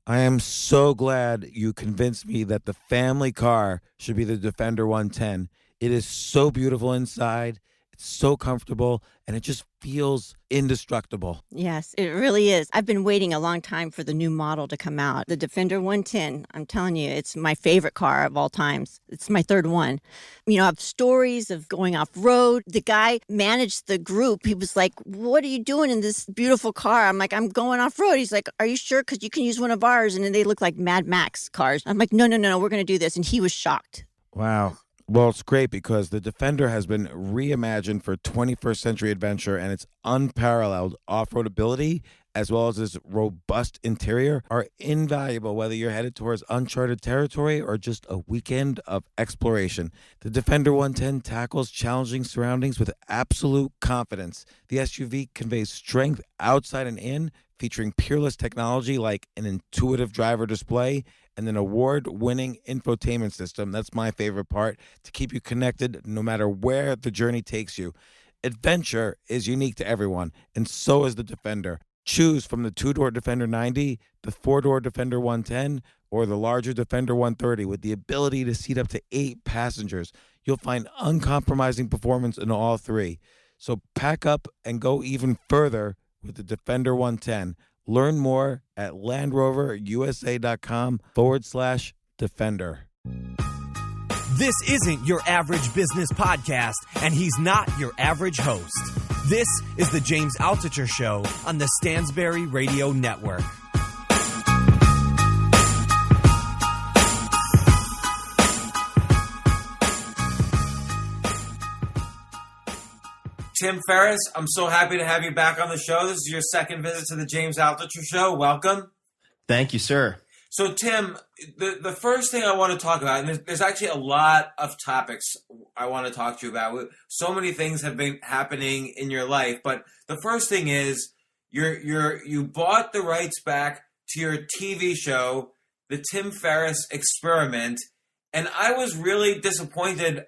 I am so glad you convinced me that the family car should be the Defender 110. It is so beautiful inside, it's so comfortable, and it just feels indestructible. Yes, it really is. I've been waiting a long time for the new model to come out. The Defender 110, I'm telling you, it's my favorite car of all times. It's my third one. You know, I have stories of going off road. The guy managed the group. He was like, "What are you doing in this beautiful car?" I'm like, "I'm going off road." He's like, "Are you sure? Because you can use one of ours." And then they look like Mad Max cars. I'm like, "No, no, no, no, we're going to do this." And he was shocked. Wow. Well, it's great because the Defender has been reimagined for 21st century adventure, and its unparalleled off-road ability as well as its robust interior are invaluable whether you're headed towards uncharted territory or just a weekend of exploration. The Defender 110 tackles challenging surroundings with absolute confidence. The SUV conveys strength outside and in, featuring peerless technology like an intuitive driver display and an award-winning infotainment system. That's my favorite part, to keep you connected no matter where the journey takes you. Adventure is unique to everyone, and so is the Defender. Choose from the two-door Defender 90, the four-door Defender 110, or the larger Defender 130 with the ability to seat up to 8 passengers. You'll find uncompromising performance in all three. So pack up and go even further with the Defender 110. Learn more at LandRoverUSA.com/Defender. This isn't your average business podcast, and he's not your average host. This is the James Altucher Show on the Stansberry Radio Network. Tim Ferriss, I'm so happy to have you back on the show. This is your second visit to the James Altucher Show. Welcome. Thank you, sir. So, Tim, the first thing I want to talk about, and there's actually a lot of topics I want to talk to you about. So many things have been happening in your life, but the first thing is you bought the rights back to your TV show, the Tim Ferriss Experiment, and I was really disappointed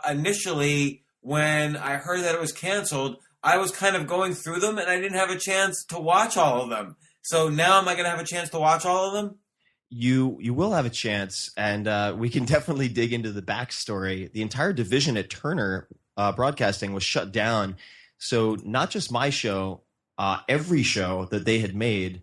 initially when I heard that it was canceled. I was kind of going through them, and I didn't have a chance to watch all of them. So now am I going to have a chance to watch all of them? You will have a chance, and we can definitely dig into the backstory. The entire division at Turner Broadcasting was shut down. So not just my show, every show that they had made,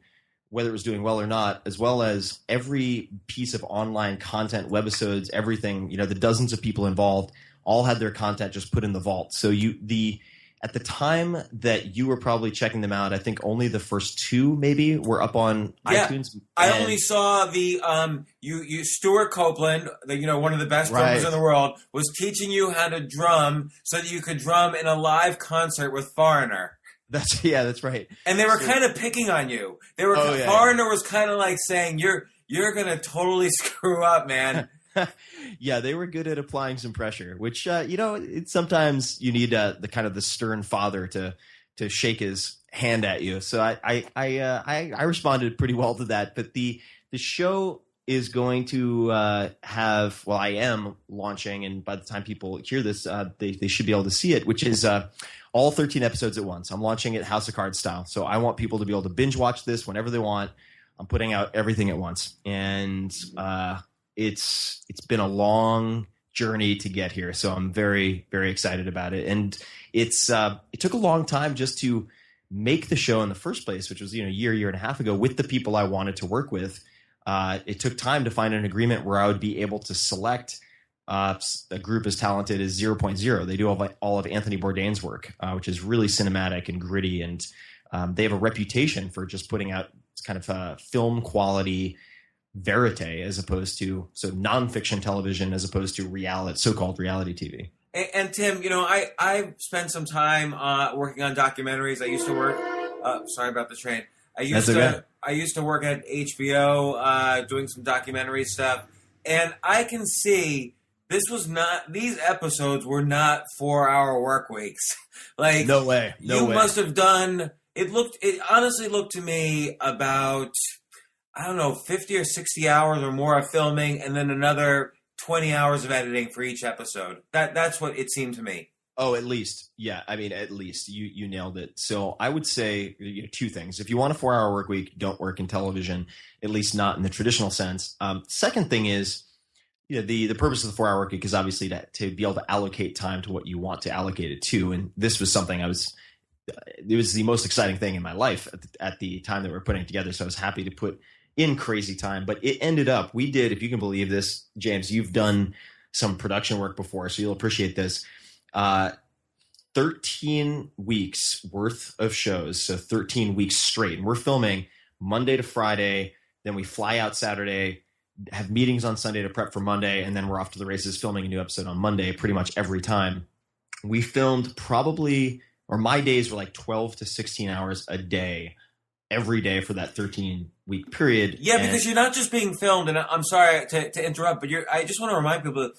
whether it was doing well or not, as well as every piece of online content, webisodes, everything, the dozens of people involved, all had their content just put in the vault. So at the time that you were probably checking them out, I think only the first 2 maybe were up on iTunes. I only saw the Stuart Copeland, one of the best drummers in the world, was teaching you how to drum so that you could drum in a live concert with Foreigner. That's right. And they were kind of picking on you. Foreigner was kind of like saying, "You're gonna totally screw up, man." Yeah, they were good at applying some pressure, which sometimes you need the stern father to shake his hand at you. So I responded pretty well to that. But the show is going to have, well, I am launching, and by the time people hear this, they should be able to see it, which is all 13 episodes at once. I'm launching it House of Cards style, so I want people to be able to binge watch this whenever they want. I'm putting out everything at once, and it's been a long journey to get here, so I'm very, very excited about it. And it took a long time just to make the show in the first place, which was a year and a half ago, with the people I wanted to work with. It took time to find an agreement where I would be able to select a group as talented as 0.0. They do all of Anthony Bourdain's work, which is really cinematic and gritty, and they have a reputation for just putting out kind of film quality verite, as opposed to nonfiction television, as opposed to so-called reality TV. And Tim, I spent some time working on documentaries. I used to work. Sorry about the train. I used to work at HBO doing some documentary stuff, and I can see these episodes were not 4-hour work weeks. Like, no way. Must have done. It honestly looked to me about, I don't know, 50 or 60 hours or more of filming, and then another 20 hours of editing for each episode. That's what it seemed to me. Oh, at least. Yeah. I mean, at least you nailed it. So I would say two things. If you want a 4-hour work week, don't work in television, at least not in the traditional sense. Second thing is, the purpose of the 4-hour work week is obviously to be able to allocate time to what you want to allocate it to. And this was something it was the most exciting thing in my life at the time that we were putting it together. So I was happy to put in crazy time, but it ended up, we did, if you can believe this, James, you've done some production work before, so you'll appreciate this. 13 weeks worth of shows, so 13 weeks straight. And we're filming Monday to Friday, then we fly out Saturday, have meetings on Sunday to prep for Monday, and then we're off to the races filming a new episode on Monday pretty much every time. We filmed my days were like 12 to 16 hours a day, every day for that 13-week period. Yeah, because you're not just being filmed, and I'm sorry to interrupt, but I just want to remind people,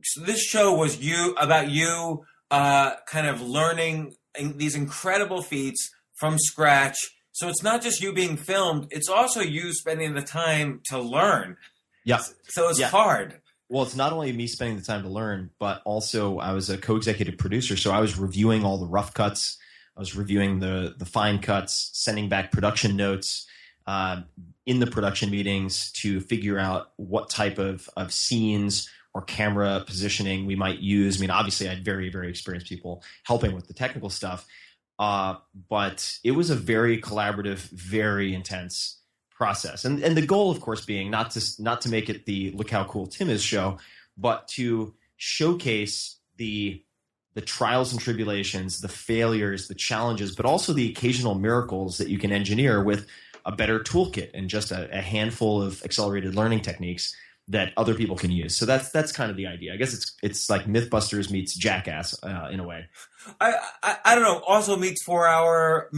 so this show was about you kind of learning these incredible feats from scratch. So it's not just you being filmed, it's also you spending the time to learn. Yeah. So it's hard. Well, it's not only me spending the time to learn, but also I was a co-executive producer. So I was reviewing all the rough cuts. I was reviewing the fine cuts, sending back production notes in the production meetings to figure out what type of scenes or camera positioning we might use. I mean, obviously, I had very, very experienced people helping with the technical stuff. But it was a very collaborative, very intense process. And the goal, of course, being not to make it the Look How Cool Tim Is show, but to showcase the trials and tribulations, the failures, the challenges, but also the occasional miracles that you can engineer with a better toolkit and just a handful of accelerated learning techniques that other people can use. So that's kind of the idea. I guess it's like MythBusters meets Jackass in a way. I don't know. Also meets 4-hour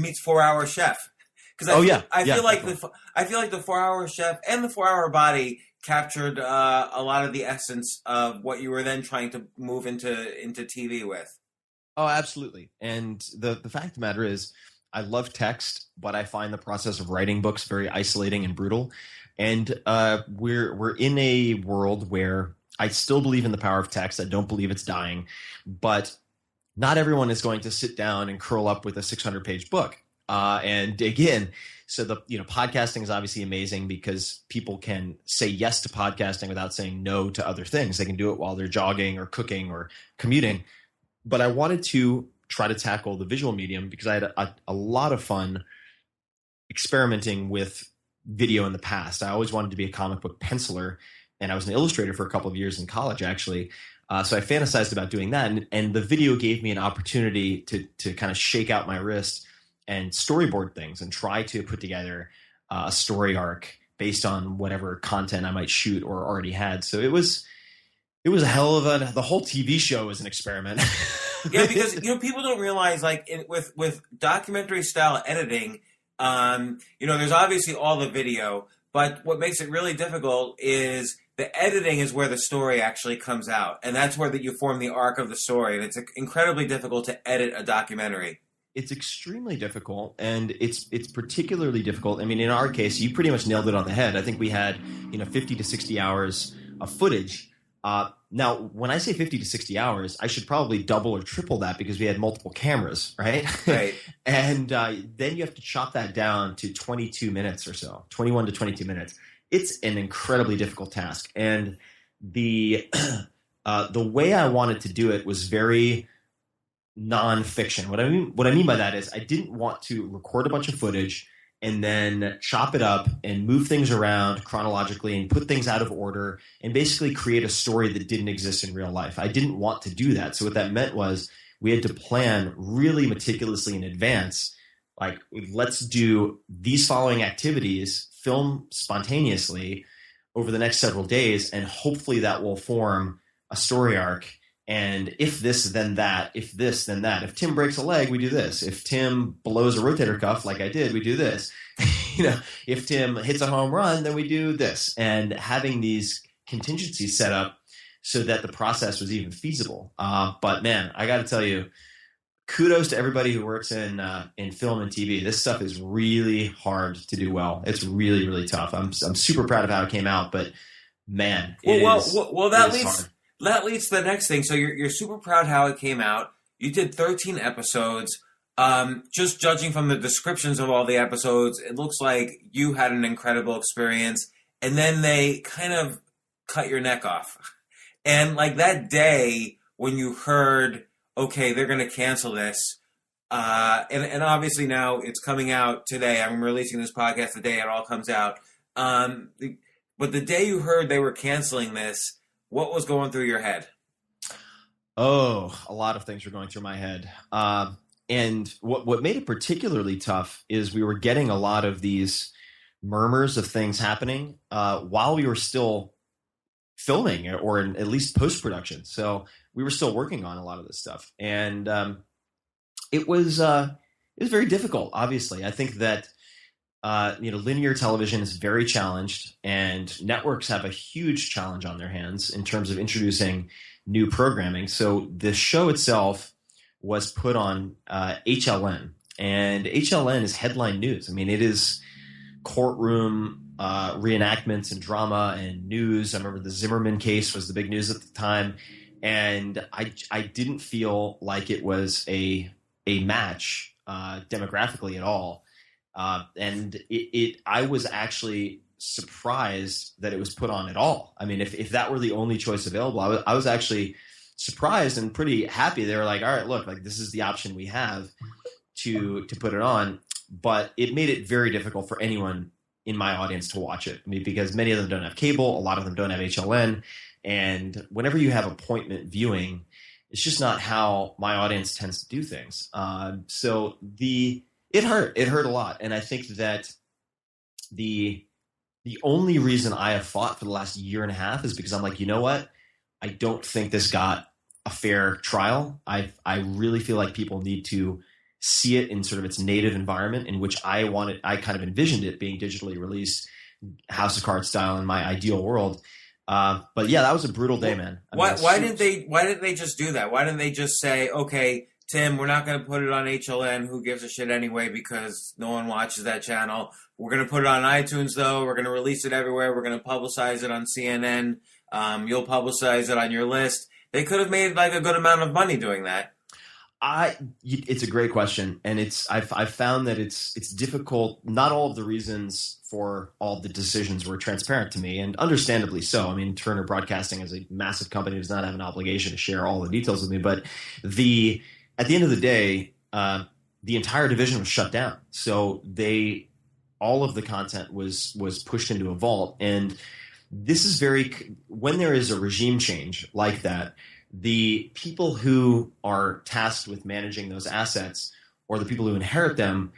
chef. Because I feel like the 4-hour chef and the 4-hour body captured a lot of the essence of what you were then trying to move into TV with. Oh, absolutely. And the fact of the matter is, I love text, but I find the process of writing books very isolating and brutal. And we're in a world where I still believe in the power of text. I don't believe it's dying, but not everyone is going to sit down and curl up with a 600-page book and dig in. So podcasting is obviously amazing because people can say yes to podcasting without saying no to other things. They can do it while they're jogging or cooking or commuting. But I wanted to try to tackle the visual medium because I had a lot of fun experimenting with video in the past. I always wanted to be a comic book penciler, and I was an illustrator for a couple of years in college, actually. So I fantasized about doing that, and the video gave me an opportunity to kind of shake out my wrist and storyboard things and try to put together a story arc based on whatever content I might shoot or already had. So it was a hell of the whole TV show is an experiment. Yeah, because people don't realize with documentary style editing, there's obviously all the video, but what makes it really difficult is the editing is where the story actually comes out, and that's where you form the arc of the story, and it's incredibly difficult to edit a documentary. It's extremely difficult, and it's particularly difficult. I mean, in our case, you pretty much nailed it on the head. I think we had 50 to 60 hours of footage. Now, when I say 50 to 60 hours, I should probably double or triple that because we had multiple cameras, right? Right. And then you have to chop that down to 22 minutes or so, 21 to 22 minutes. It's an incredibly difficult task. And the way I wanted to do it was very nonfiction. What I mean by that is I didn't want to record a bunch of footage and then chop it up and move things around chronologically and put things out of order and basically create a story that didn't exist in real life. I didn't want to do that. So what that meant was we had to plan really meticulously in advance. Like, let's do these following activities, film spontaneously over the next several days, and hopefully that will form a story arc. And if this, then that. If this, then that. If Tim breaks a leg, we do this. If Tim blows a rotator cuff like I did, we do this. If Tim hits a home run, then we do this. And having these contingencies set up so that the process was even feasible. But man, I got to tell you, kudos to everybody who works in film and TV. This stuff is really hard to do well. It's really, really tough. I'm super proud of how it came out, but man, that leads to the next thing. So you're super proud how it came out. You did 13 episodes. Just judging from the descriptions of all the episodes, it looks like you had an incredible experience. And then they kind of cut your neck off. And like that day when you heard, okay, they're going to cancel this. And obviously now it's coming out today. I'm releasing this podcast the day it all comes out. But the day you heard they were canceling this, what was going through your head? Oh, a lot of things were going through my head. And what made it particularly tough is we were getting a lot of these murmurs of things happening while we were still filming or at least post-production. So we were still working on a lot of this stuff. And it was very difficult, obviously. I think that linear television is very challenged, and networks have a huge challenge on their hands in terms of introducing new programming. So the show itself was put on HLN, and HLN is headline news. I mean, it is courtroom reenactments and drama and news. I remember the Zimmerman case was the big news at the time, and I didn't feel like it was a match demographically at all. And I was actually surprised that it was put on at all. I mean, if that were the only choice available, I was actually surprised and pretty happy. They were like, all right, look, like this is the option we have to put it on. But it made it very difficult for anyone in my audience to watch it. I mean, because many of them don't have cable, a lot of them don't have HLN. And whenever you have appointment viewing, it's just not how my audience tends to do things. So it hurt a lot. And I think that the only reason I have fought for the last year and a half is because I'm like, you know what? I don't think this got a fair trial. I really feel like people need to see it in sort of its native environment in which I kind of envisioned it being digitally released, House of Cards style in my ideal world. But yeah, that was a brutal day, man. Why didn't they just do that? Why didn't they just say, okay, Tim, we're not going to put it on HLN. Who gives a shit anyway? Because no one watches that channel. We're going to put it on iTunes, though. We're going to release it everywhere. We're going to publicize it on CNN. You'll publicize it on your list. They could have made like a good amount of money doing that. It's a great question, and I've found that it's difficult. Not all of the reasons for all the decisions were transparent to me, and understandably so. I mean, Turner Broadcasting is a massive company, does not have an obligation to share all the details with me. But at the end of the day, the entire division was shut down. So all of the content was pushed into a vault, and this is when there is a regime change like that, the people who are tasked with managing those assets or the people who inherit them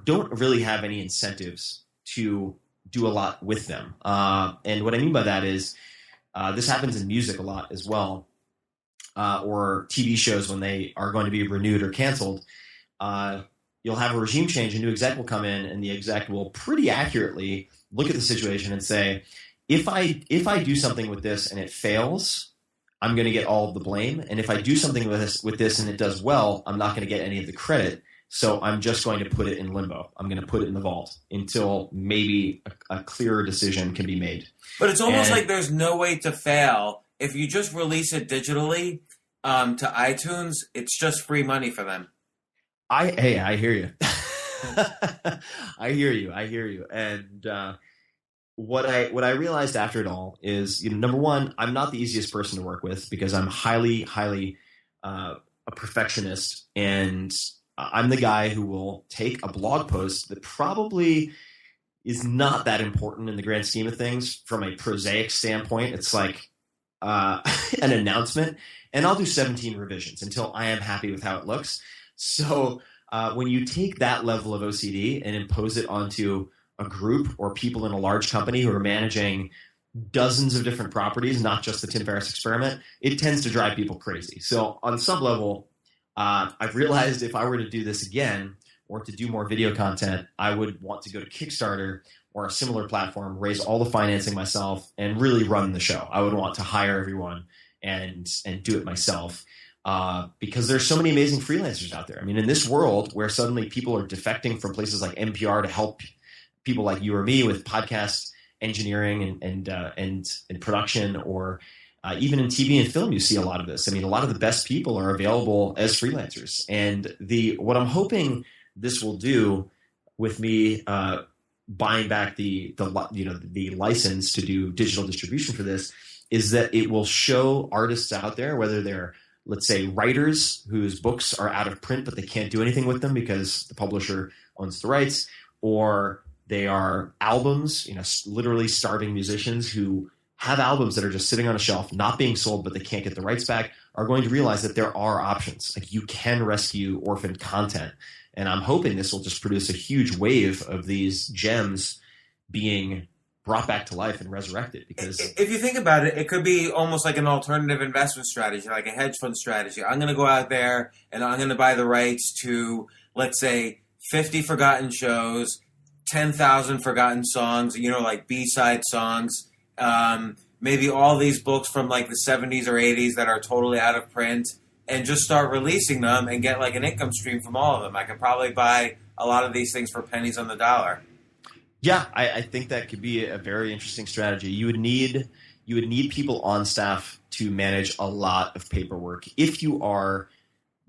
don't really have any incentives to do a lot with them. And what I mean by that is this happens in music a lot as well, or TV shows when they are going to be renewed or canceled. You'll have a regime change, a new exec will come in, and the exec will pretty accurately look at the situation and say, if I do something with this and it fails, I'm going to get all of the blame. And if I do something with this and it does well, I'm not going to get any of the credit. So I'm just going to put it in limbo. I'm going to put it in the vault until maybe a clearer decision can be made. But it's almost like there's no way to fail. If you just release it digitally to iTunes, it's just free money for them. I hear you. I hear you. And what I realized after it all is, number one, I'm not the easiest person to work with because I'm highly a perfectionist, and I'm the guy who will take a blog post that probably is not that important in the grand scheme of things from a prosaic standpoint. It's like an announcement, and I'll do 17 revisions until I am happy with how it looks. So when you take that level of OCD and impose it onto a group or people in a large company who are managing dozens of different properties, not just the Tim Ferriss Experiment, it tends to drive people crazy. So on some level, I've realized if I were to do this again or to do more video content, I would want to go to Kickstarter or a similar platform, raise all the financing myself, and really run the show. I would want to hire everyone and do it myself. Because there's so many amazing freelancers out there. I mean, in this world where suddenly people are defecting from places like NPR to help people like you or me with podcast engineering and production, or Even in TV and film, you see a lot of this. I mean, a lot of the best people are available as freelancers. And what I'm hoping this will do with me buying back the license to do digital distribution for this is that it will show artists out there, whether they're, let's say, writers whose books are out of print but they can't do anything with them because the publisher owns the rights, or they are albums, literally starving musicians who have albums that are just sitting on a shelf, not being sold, but they can't get the rights back, are going to realize that there are options. Like, you can rescue orphaned content. And I'm hoping this will just produce a huge wave of these gems being brought back to life and resurrected. Because if you think about it, it could be almost like an alternative investment strategy, like a hedge fund strategy. I'm going to go out there and I'm going to buy the rights to, let's say, 50 forgotten shows, 10,000 forgotten songs, like B-side songs, maybe all these books from like the 70s or 80s that are totally out of print, and just start releasing them and get like an income stream from all of them. I could probably buy a lot of these things for pennies on the dollar. Yeah, I think that could be a very interesting strategy. You would need people on staff to manage a lot of paperwork if you are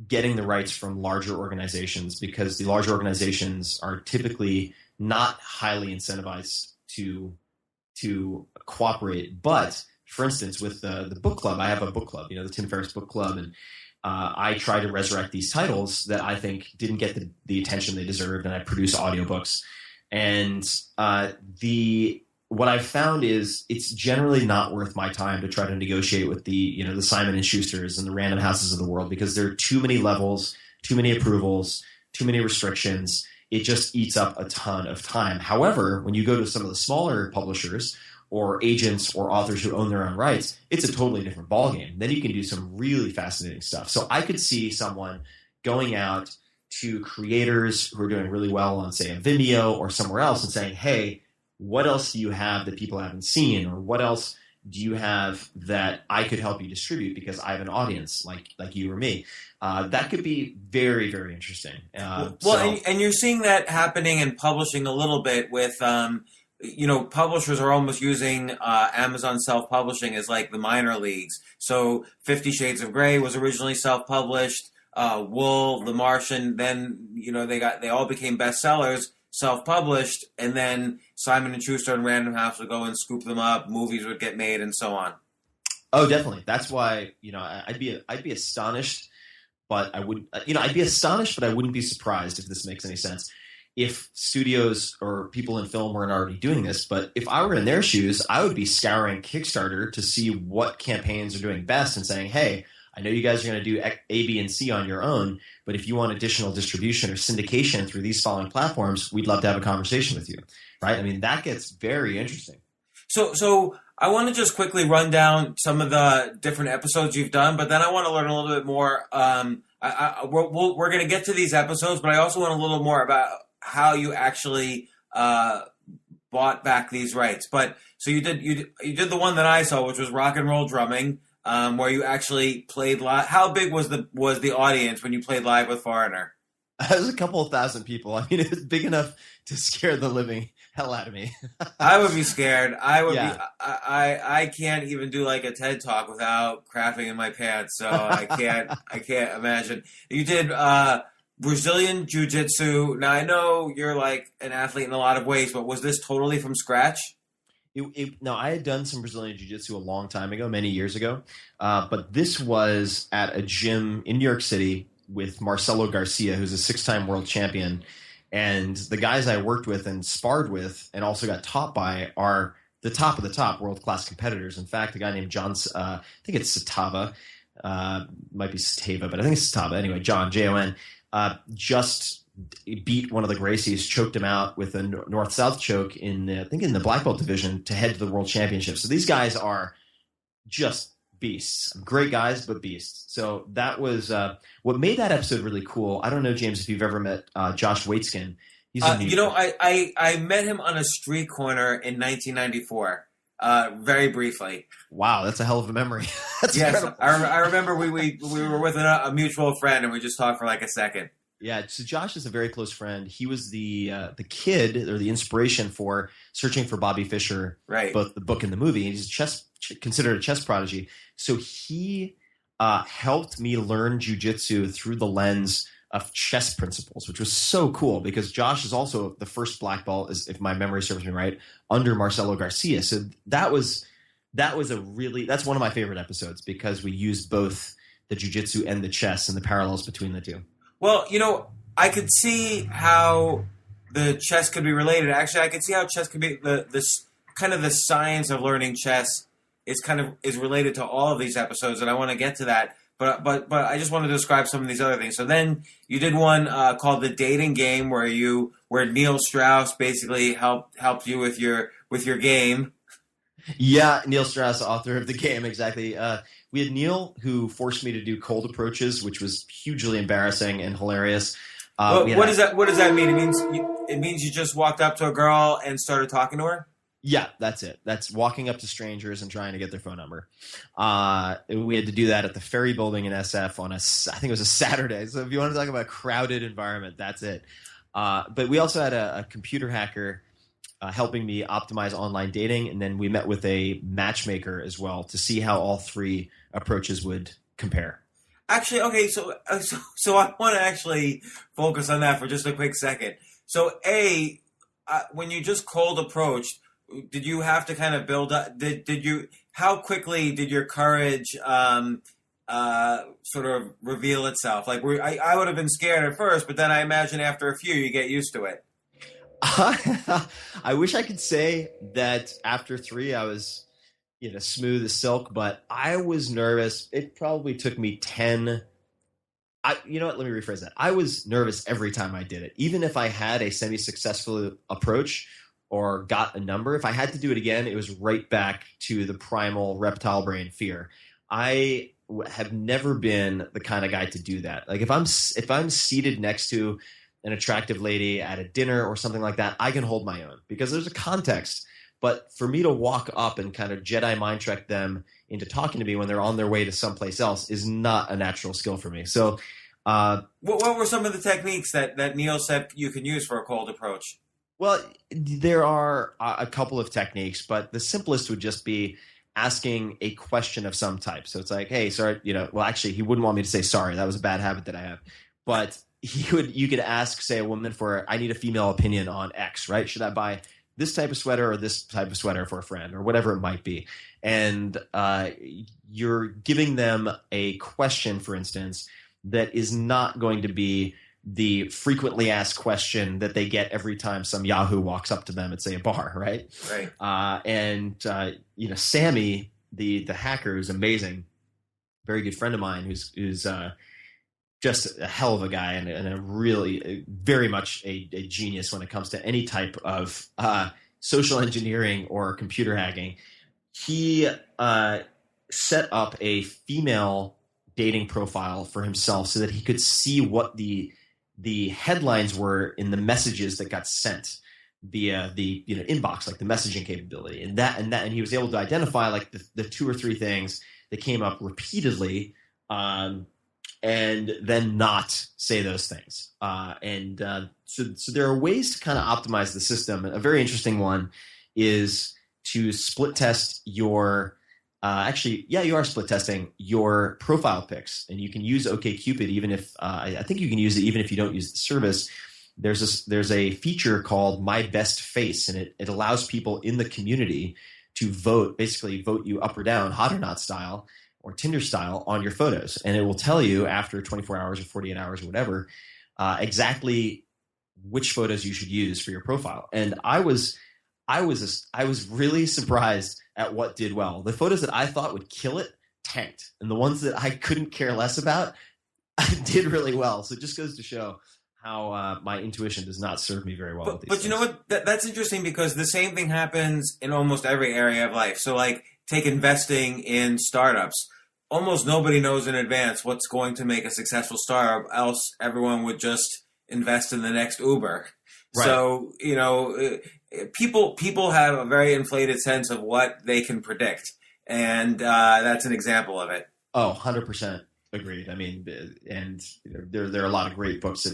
getting the rights from larger organizations, because the larger organizations are typically not highly incentivized to cooperate. But for instance, with the book club, I have a book club, the Tim Ferriss Book Club, and I try to resurrect these titles that I think didn't get the attention they deserved, and I produce audiobooks. And what I've found is it's generally not worth my time to try to negotiate with the Simon and Schusters and the Random Houses of the world, because there are too many levels, too many approvals, too many restrictions. It just eats up a ton of time. However, when you go to some of the smaller publishers or agents or authors who own their own rights, it's a totally different ballgame. Then you can do some really fascinating stuff. So I could see someone going out to creators who are doing really well on, say, a Vimeo or somewhere else and saying, hey, what else do you have that people haven't seen? Or what else do you have that I could help you distribute because I have an audience like you or me? That could be very, very interesting. And you're seeing that happening in publishing a little bit with, publishers are almost using Amazon self-publishing as like the minor leagues. So 50 Shades of Grey was originally self-published. Wool, The Martian, then they all became bestsellers, self-published, and then Simon and Schuster and Random House would go and scoop them up. Movies would get made, and so on. Oh, definitely. That's why I'd be astonished, but I wouldn't. I'd be astonished, but I wouldn't be surprised if this makes any sense. If studios or people in film weren't already doing this, but if I were in their shoes, I would be scouring Kickstarter to see what campaigns are doing best and saying, hey, I know you guys are going to do A, B, and C on your own, but if you want additional distribution or syndication through these following platforms, we'd love to have a conversation with you, right? I mean, that gets very interesting. So I want to just quickly run down some of the different episodes you've done, but then I want to learn a little bit more. We're going to get to these episodes, but I also want a little more about how you actually bought back these rights. But so you did the one that I saw, which was rock and roll drumming. Where you actually played live. How big was the audience when you played live with Foreigner? It was a couple of thousand people. I mean, it was big enough to scare the living hell out of me. I would be scared. I can't even do like a TED Talk without crapping in my pants. So I can't imagine. You did Brazilian jiu-jitsu. Now I know you're like an athlete in a lot of ways, but was this totally from scratch? No, I had done some Brazilian Jiu-Jitsu a long time ago, many years ago. But this was at a gym in New York City with Marcelo Garcia, who's a 6-time world champion. And the guys I worked with and sparred with and also got taught by are the top of the top world-class competitors. In fact, a guy named John, I think it's Satava, might be Satava, but I think it's Satava. Anyway, John, Jon, just beat one of the Gracies, choked him out with a north-south choke in the black belt division to head to the world championship. So these guys are just beasts, great guys, but beasts. So that was what made that episode really cool. I don't know, James, if you've ever met Josh Waitskin. He's I met him on a street corner in 1994. Very briefly. Wow, that's a hell of a memory. That's yes, incredible. I remember we were with a mutual friend and we just talked for like a second. Yeah, so Josh is a very close friend. He was the kid or the inspiration for Searching for Bobby Fischer, Right. both the book and the movie. He's considered a chess prodigy. So he helped me learn jiu-jitsu through the lens of chess principles, which was so cool because Josh is also the first black belt, if my memory serves me right, under Marcelo Garcia. So that's one of my favorite episodes because we used both the jiu-jitsu and the chess and the parallels between the two. Well, I could see how the chess could be related. Actually, I could see how chess could be this kind of the science of learning chess is related to all of these episodes, and I want to get to that. But I just want to describe some of these other things. So then you did one called The Dating Game, where Neil Strauss basically helped you with your game. Yeah, Neil Strauss, author of The Game, exactly. We had Neil, who forced me to do cold approaches, which was hugely embarrassing and hilarious. What does that mean? It means you just walked up to a girl and started talking to her? Yeah, that's it. That's walking up to strangers and trying to get their phone number. We had to do that at the Ferry Building in SF on I think it was a Saturday. So if you want to talk about a crowded environment, that's it. But we also had a computer hacker helping me optimize online dating, and then we met with a matchmaker as well to see how all three approaches would compare. Actually, okay, so I want to actually focus on that for just a quick second. So, when you just cold approached, did you have to kind of build up? How quickly did your courage sort of reveal itself? Like, I would have been scared at first, but then I imagine after a few, you get used to it. I wish I could say that after 3 I was, smooth as silk, but I was nervous. It probably took me 10. You know what? Let me rephrase that. I was nervous every time I did it. Even if I had a semi-successful approach or got a number, if I had to do it again, it was right back to the primal reptile brain fear. I have never been the kind of guy to do that. Like if I'm seated next to an attractive lady at a dinner or something like that, I can hold my own because there's a context. But for me to walk up and kind of Jedi mind trick them into talking to me when they're on their way to someplace else is not a natural skill for me. So, what were some of the techniques that Neil said you can use for a cold approach? Well, there are a couple of techniques, but the simplest would just be asking a question of some type. So it's like, hey, sorry, well, actually, he wouldn't want me to say sorry. That was a bad habit that I have. But you could ask, say, a woman I need a female opinion on X, right? Should I buy this type of sweater or this type of sweater for a friend or whatever it might be? And you're giving them a question, for instance, that is not going to be the frequently asked question that they get every time some Yahoo walks up to them at, say, a bar, right? Right. Sammy, the hacker, who's amazing, very good friend of mine, who's just a hell of a guy and a really very much a genius when it comes to any type of social engineering or computer hacking. He set up a female dating profile for himself so that he could see what the headlines were in the messages that got sent via the inbox, like the messaging capability, and he was able to identify like the 2 or 3 things that came up repeatedly. And then not say those things. So there are ways to kind of optimize the system. A very interesting one is to split test your you are split testing your profile pics, and you can use OkCupid even if I think you can use it even if you don't use the service. There's a feature called My Best Face, and it allows people in the community to vote you up or down, hot or not style, or Tinder style on your photos. And it will tell you after 24 hours or 48 hours or whatever, exactly which photos you should use for your profile. And I was really surprised at what did well. The photos that I thought would kill it tanked. And the ones that I couldn't care less about did really well. So it just goes to show how my intuition does not serve me very well. But you know what? That's interesting because the same thing happens in almost every area of life. So like, take investing in startups. Almost nobody knows in advance what's going to make a successful startup, else everyone would just invest in the next Uber. Right. So, people have a very inflated sense of what they can predict. And that's an example of it. Oh, 100% agreed. I mean, and there are a lot of great books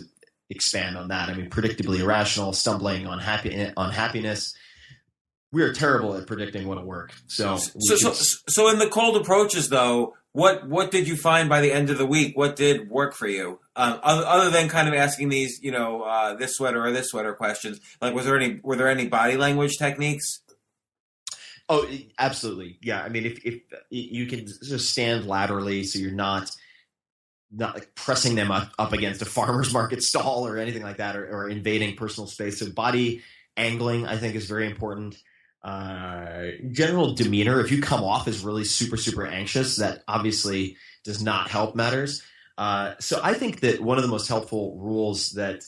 expand on that. I mean, predictably irrational, stumbling on happiness. We are terrible at predicting what'll work. So in the cold approaches, though, what did you find by the end of the week? What did work for you? Other than kind of asking these, this sweater or this sweater questions, like were there any body language techniques? Oh, absolutely. Yeah. I mean, if you can just stand laterally, so you're not like pressing them up against a farmer's market stall or anything like that, or invading personal space. So body angling, I think, is very important. General demeanor, if you come off as really super, super anxious, that obviously does not help matters. So I think that one of the most helpful rules that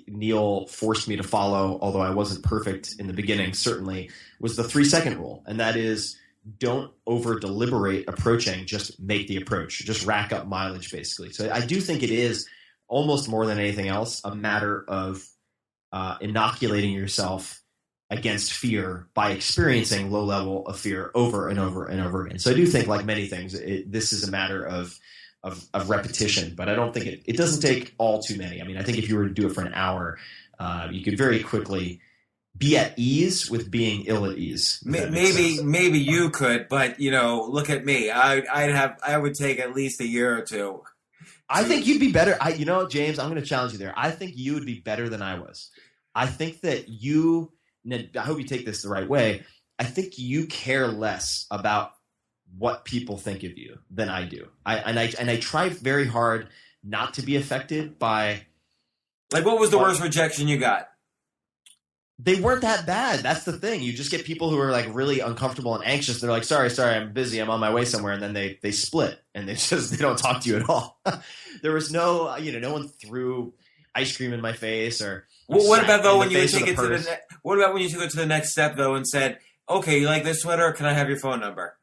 Neil forced me to follow, although I wasn't perfect in the beginning, certainly, was the 3-second rule. And that is, don't over deliberate approaching, just make the approach, just rack up mileage, basically. So I do think it is almost more than anything else a matter of inoculating yourself against fear by experiencing low level of fear over and over and over again. So I do think, like many things, this is a matter of repetition, but I don't think it doesn't take all too many. I mean, I think if you were to do it for an hour, you could very quickly be at ease with being ill at ease. Maybe you could, but look at me. I would take at least a year or two. I think you'd be better. James, I'm going to challenge you there. I think you would be better than I was. I think that you. I hope you take this the right way. I think you care less about what people think of you than I do. I try very hard not to be affected by. Like, what was the worst rejection you got? They weren't that bad. That's the thing. You just get people who are like really uncomfortable and anxious. They're like, sorry, I'm busy. I'm on my way somewhere. And then they split and they don't talk to you at all. There was no one threw ice cream in my face or. Well, what about though when you took it to the what about when you took it to the next step though and said, okay, you like this sweater? Can I have your phone number?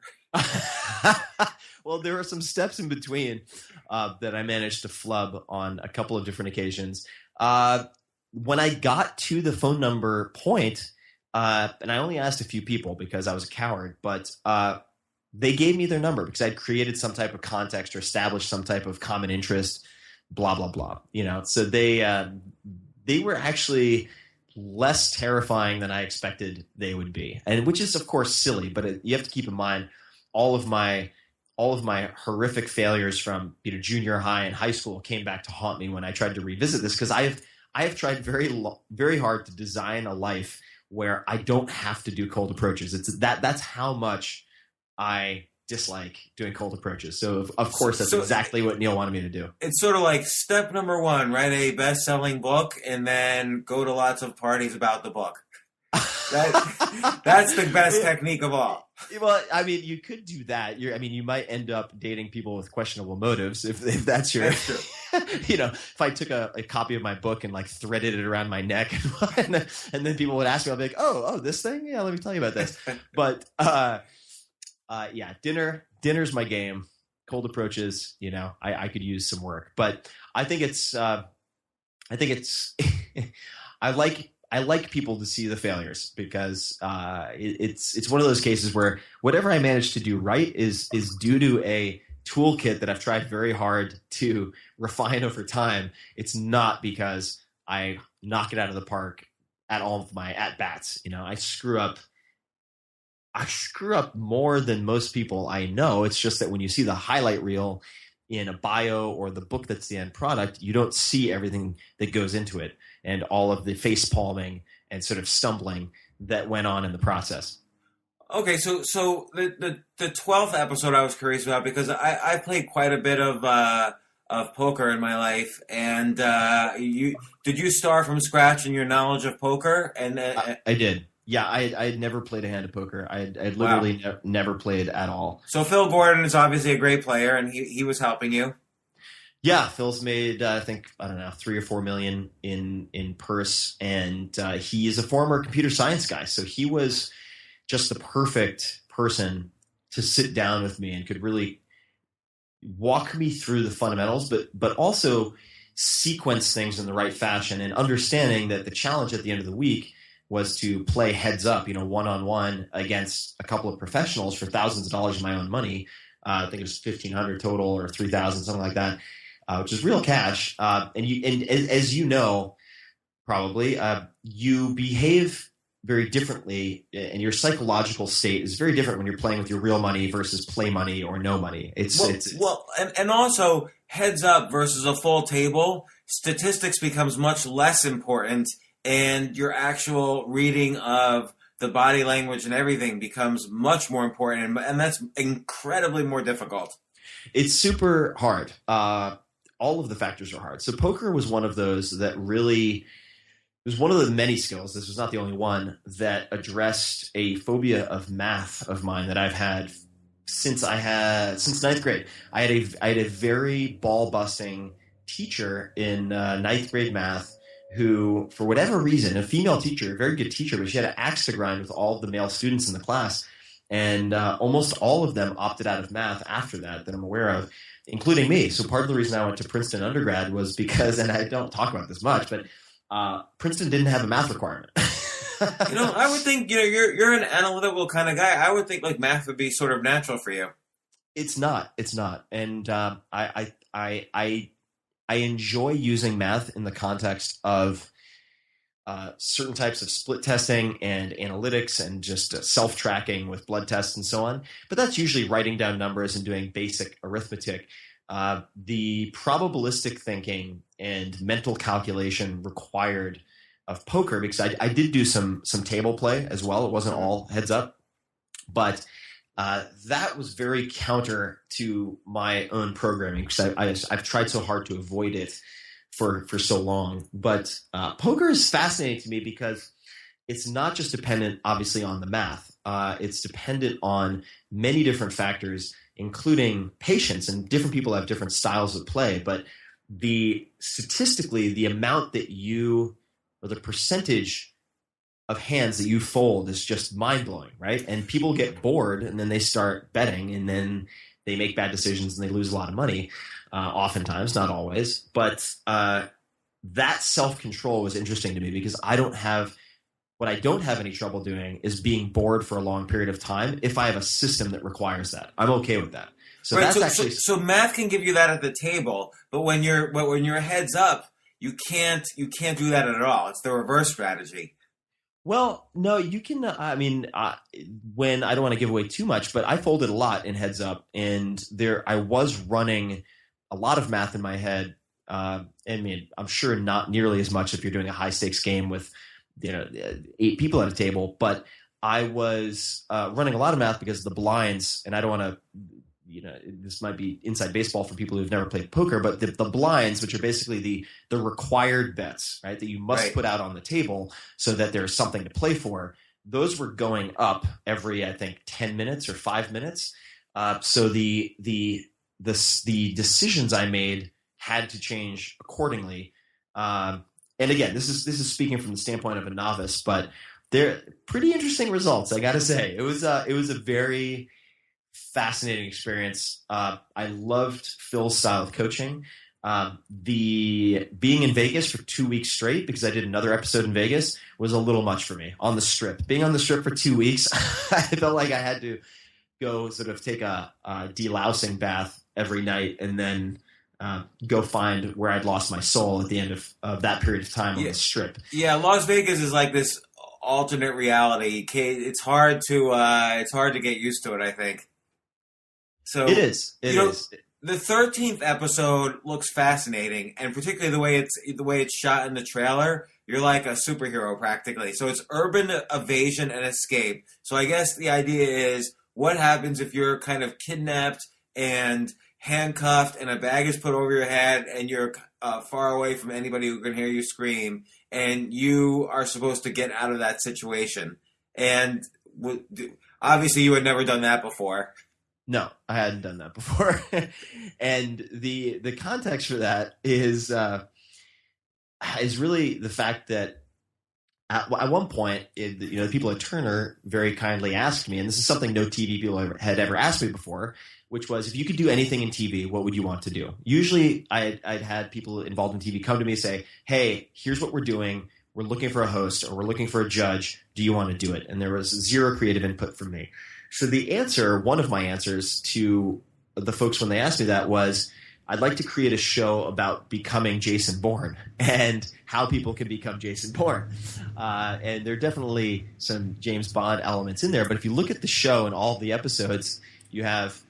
Well, there were some steps in between that I managed to flub on a couple of different occasions. When I got to the phone number point, and I only asked a few people because I was a coward, but they gave me their number because I'd created some type of context or established some type of common interest, blah, blah, blah. So they were actually less terrifying than I expected they would be, and which is of course silly, but you have to keep in mind all of my horrific failures from junior high and high school came back to haunt me when I tried to revisit this, because I have tried very hard to design a life where I don't have to do cold approaches. That's how much I dislike doing cold approaches. So of course that's exactly what Neil wanted me to do. It's sort of like step number 1, write a best-selling book and then go to lots of parties about the book. That's the best technique of all. Well, I mean, you could do that. You might end up dating people with questionable motives if that's your. That's true. If I took a copy of my book and like threaded it around my neck, and then people would ask me, I'd be like, oh, this thing? Yeah, let me tell you about this. But yeah, dinner's my game. Cold approaches, I could use some work, but I think it's I like people to see the failures because it's one of those cases where whatever I manage to do right is due to a toolkit that I've tried very hard to refine over time. It's not because I knock it out of the park at all of my at-bats. I screw up more than most people I know. It's just that when you see the highlight reel in a bio or the book that's the end product, you don't see everything that goes into it and all of the face palming and sort of stumbling that went on in the process. Okay, so the 12th episode I was curious about because I played quite a bit of poker in my life, and did you start from scratch in your knowledge of poker? And I did. Yeah, I had never played a hand of poker. I had literally never played at all. So Phil Gordon is obviously a great player, and he was helping you. Yeah, Phil's made I think $3 or $4 million in purse, and he is a former computer science guy, so he was just the perfect person to sit down with me and could really walk me through the fundamentals, but also sequence things in the right fashion, and understanding that the challenge at the end of the week was to play heads up, one-on-one against a couple of professionals for thousands of dollars of my own money. I think it was $1,500 total or $3,000, something like that. which is real cash. And as you know, probably, you behave very differently, and your psychological state is very different when you're playing with your real money versus play money or no money. And also heads up versus a full table. Statistics becomes much less important, and your actual reading of the body language and everything becomes much more important, and that's incredibly more difficult. It's super hard. All of the factors are hard. So poker was one of those that really it was one of the many skills. This was not the only one that addressed a phobia of math of mine that I've had since ninth grade. I had a very ball busting teacher in ninth grade math who, for whatever reason, a female teacher, a very good teacher, but she had an axe to grind with all of the male students in the class. And almost all of them opted out of math after that I'm aware of, including me. So part of the reason I went to Princeton undergrad was because, and I don't talk about this much, but Princeton didn't have a math requirement. I would think, you're an analytical kind of guy. I would think like math would be sort of natural for you. It's not. And I enjoy using math in the context of certain types of split testing and analytics and just self-tracking with blood tests and so on. But that's usually writing down numbers and doing basic arithmetic. The probabilistic thinking and mental calculation required of poker, because I did do some table play as well. It wasn't all heads up, but that was very counter to my own programming because I've tried so hard to avoid it for so long. But poker is fascinating to me because it's not just dependent, obviously, on the math. It's dependent on many different factors, including patience, and different people have different styles of play. But statistically, the amount that or the percentage of hands that you fold is just mind-blowing, right? And people get bored, and then they start betting, and then they make bad decisions, and they lose a lot of money, oftentimes, not always. But that self-control was interesting to me because what I don't have any trouble doing is being bored for a long period of time if I have a system that requires that. I'm okay with that. So right, that's so math can give you that at the table, but when you're heads up, you can't do that at all. It's the reverse strategy. Well, no, you can. When I don't want to give away too much, but I folded a lot in heads up, and I was running a lot of math in my head. I'm sure not nearly as much if you're doing a high stakes game with 8 people at a table, but I was running a lot of math because the blinds, and I don't want to. This might be inside baseball for people who've never played poker, but the blinds, which are basically the required bets, right, that you must put out on the table so that there's something to play for, those were going up every, I think, 10 minutes or 5 minutes. So the decisions I made had to change accordingly. And again, this is speaking from the standpoint of a novice, but they're pretty interesting results, I got to say. It was a very fascinating experience. I loved Phil's style of coaching. The being in Vegas for 2 weeks straight, because I did another episode in Vegas, was a little much for me on the Strip. Being on the Strip for 2 weeks, I felt like I had to go sort of take a delousing bath every night and then go find where I'd lost my soul at the end of that period of time on the Strip. Yeah, Las Vegas is like this alternate reality. It's hard to get used to it, I think. So it is. It is. The 13th episode looks fascinating, and particularly the way it's shot in the trailer. You're like a superhero practically. So it's urban evasion and escape. So I guess the idea is, what happens if you're kind of kidnapped and handcuffed, and a bag is put over your head, and you're far away from anybody who can hear you scream, and you are supposed to get out of that situation. And obviously, you had never done that before. No, I hadn't done that before. And the context for that is really the fact that at one point, the people at Turner very kindly asked me, and this is something no TV people had ever asked me before, which was, if you could do anything in TV, what would you want to do? Usually I'd had people involved in TV come to me and say, hey, here's what we're doing. We're looking for a host, or we're looking for a judge. Do you want to do it? And there was zero creative input from me. So one of my answers to the folks when they asked me that was, I'd like to create a show about becoming Jason Bourne and how people can become Jason Bourne. And there are definitely some James Bond elements in there. But if you look at the show and all the episodes, you have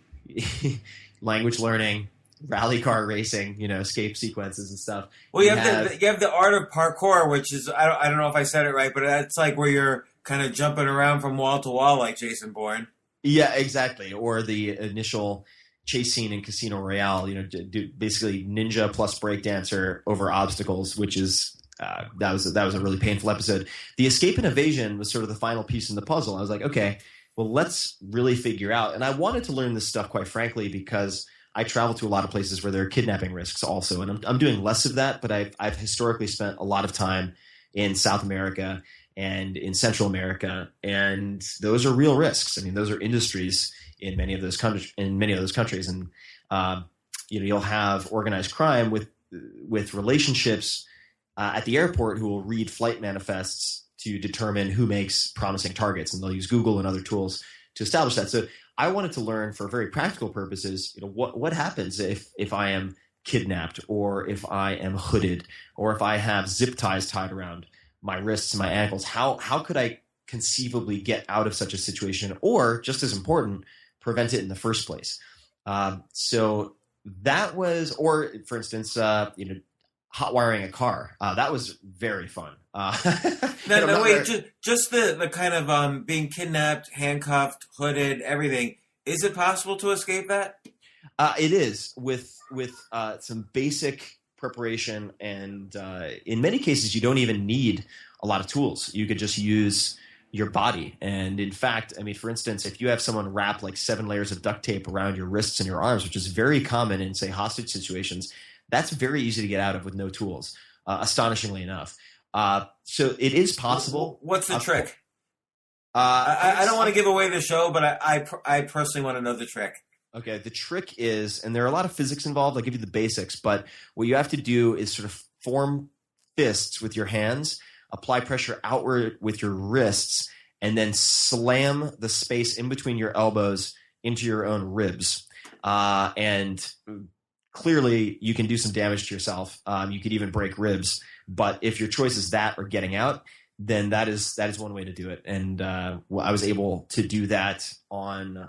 language learning, rally car racing, escape sequences and stuff. Well, you have the art of parkour, which is I don't know if I said it right, but that's like where you're kind of jumping around from wall to wall like Jason Bourne. Yeah, exactly. Or the initial chase scene in Casino Royale, basically ninja plus breakdancer over obstacles, which is that was a really painful episode. The escape and evasion was sort of the final piece in the puzzle. I was like, okay, well, let's really figure out. And I wanted to learn this stuff, quite frankly, because I travel to a lot of places where there are kidnapping risks also, and I'm doing less of that. But I've historically spent a lot of time in South America and in Central America, and those are real risks. I mean, those are industries in many of those countries. And you'll have organized crime with relationships at the airport who will read flight manifests to determine who makes promising targets, and they'll use Google and other tools to establish that. So I wanted to learn, for very practical purposes, what happens if I am kidnapped, or if I am hooded, or if I have zip ties tied around my wrists and my ankles. How could I conceivably get out of such a situation, or just as important, prevent it in the first place? So that was, or for instance, hot wiring a car. That was very fun. No, wait, just the kind of being kidnapped, handcuffed, hooded, everything. Is it possible to escape that? It is, with some basic preparation, and in many cases, you don't even need a lot of tools. You could just use your body. And in fact, I mean, for instance, if you have someone wrap like 7 layers of duct tape around your wrists and your arms, which is very common in, say, hostage situations, that's very easy to get out of with no tools, astonishingly enough. So it is possible. What's the trick? I don't want to give away the show, but I personally want to know the trick. Okay, the trick is, and there are a lot of physics involved, I'll give you the basics, but what you have to do is sort of form fists with your hands, apply pressure outward with your wrists, and then slam the space in between your elbows into your own ribs. And clearly, you can do some damage to yourself. You could even break ribs. But if your choice is that or getting out, then that is one way to do it. And I was able to do that on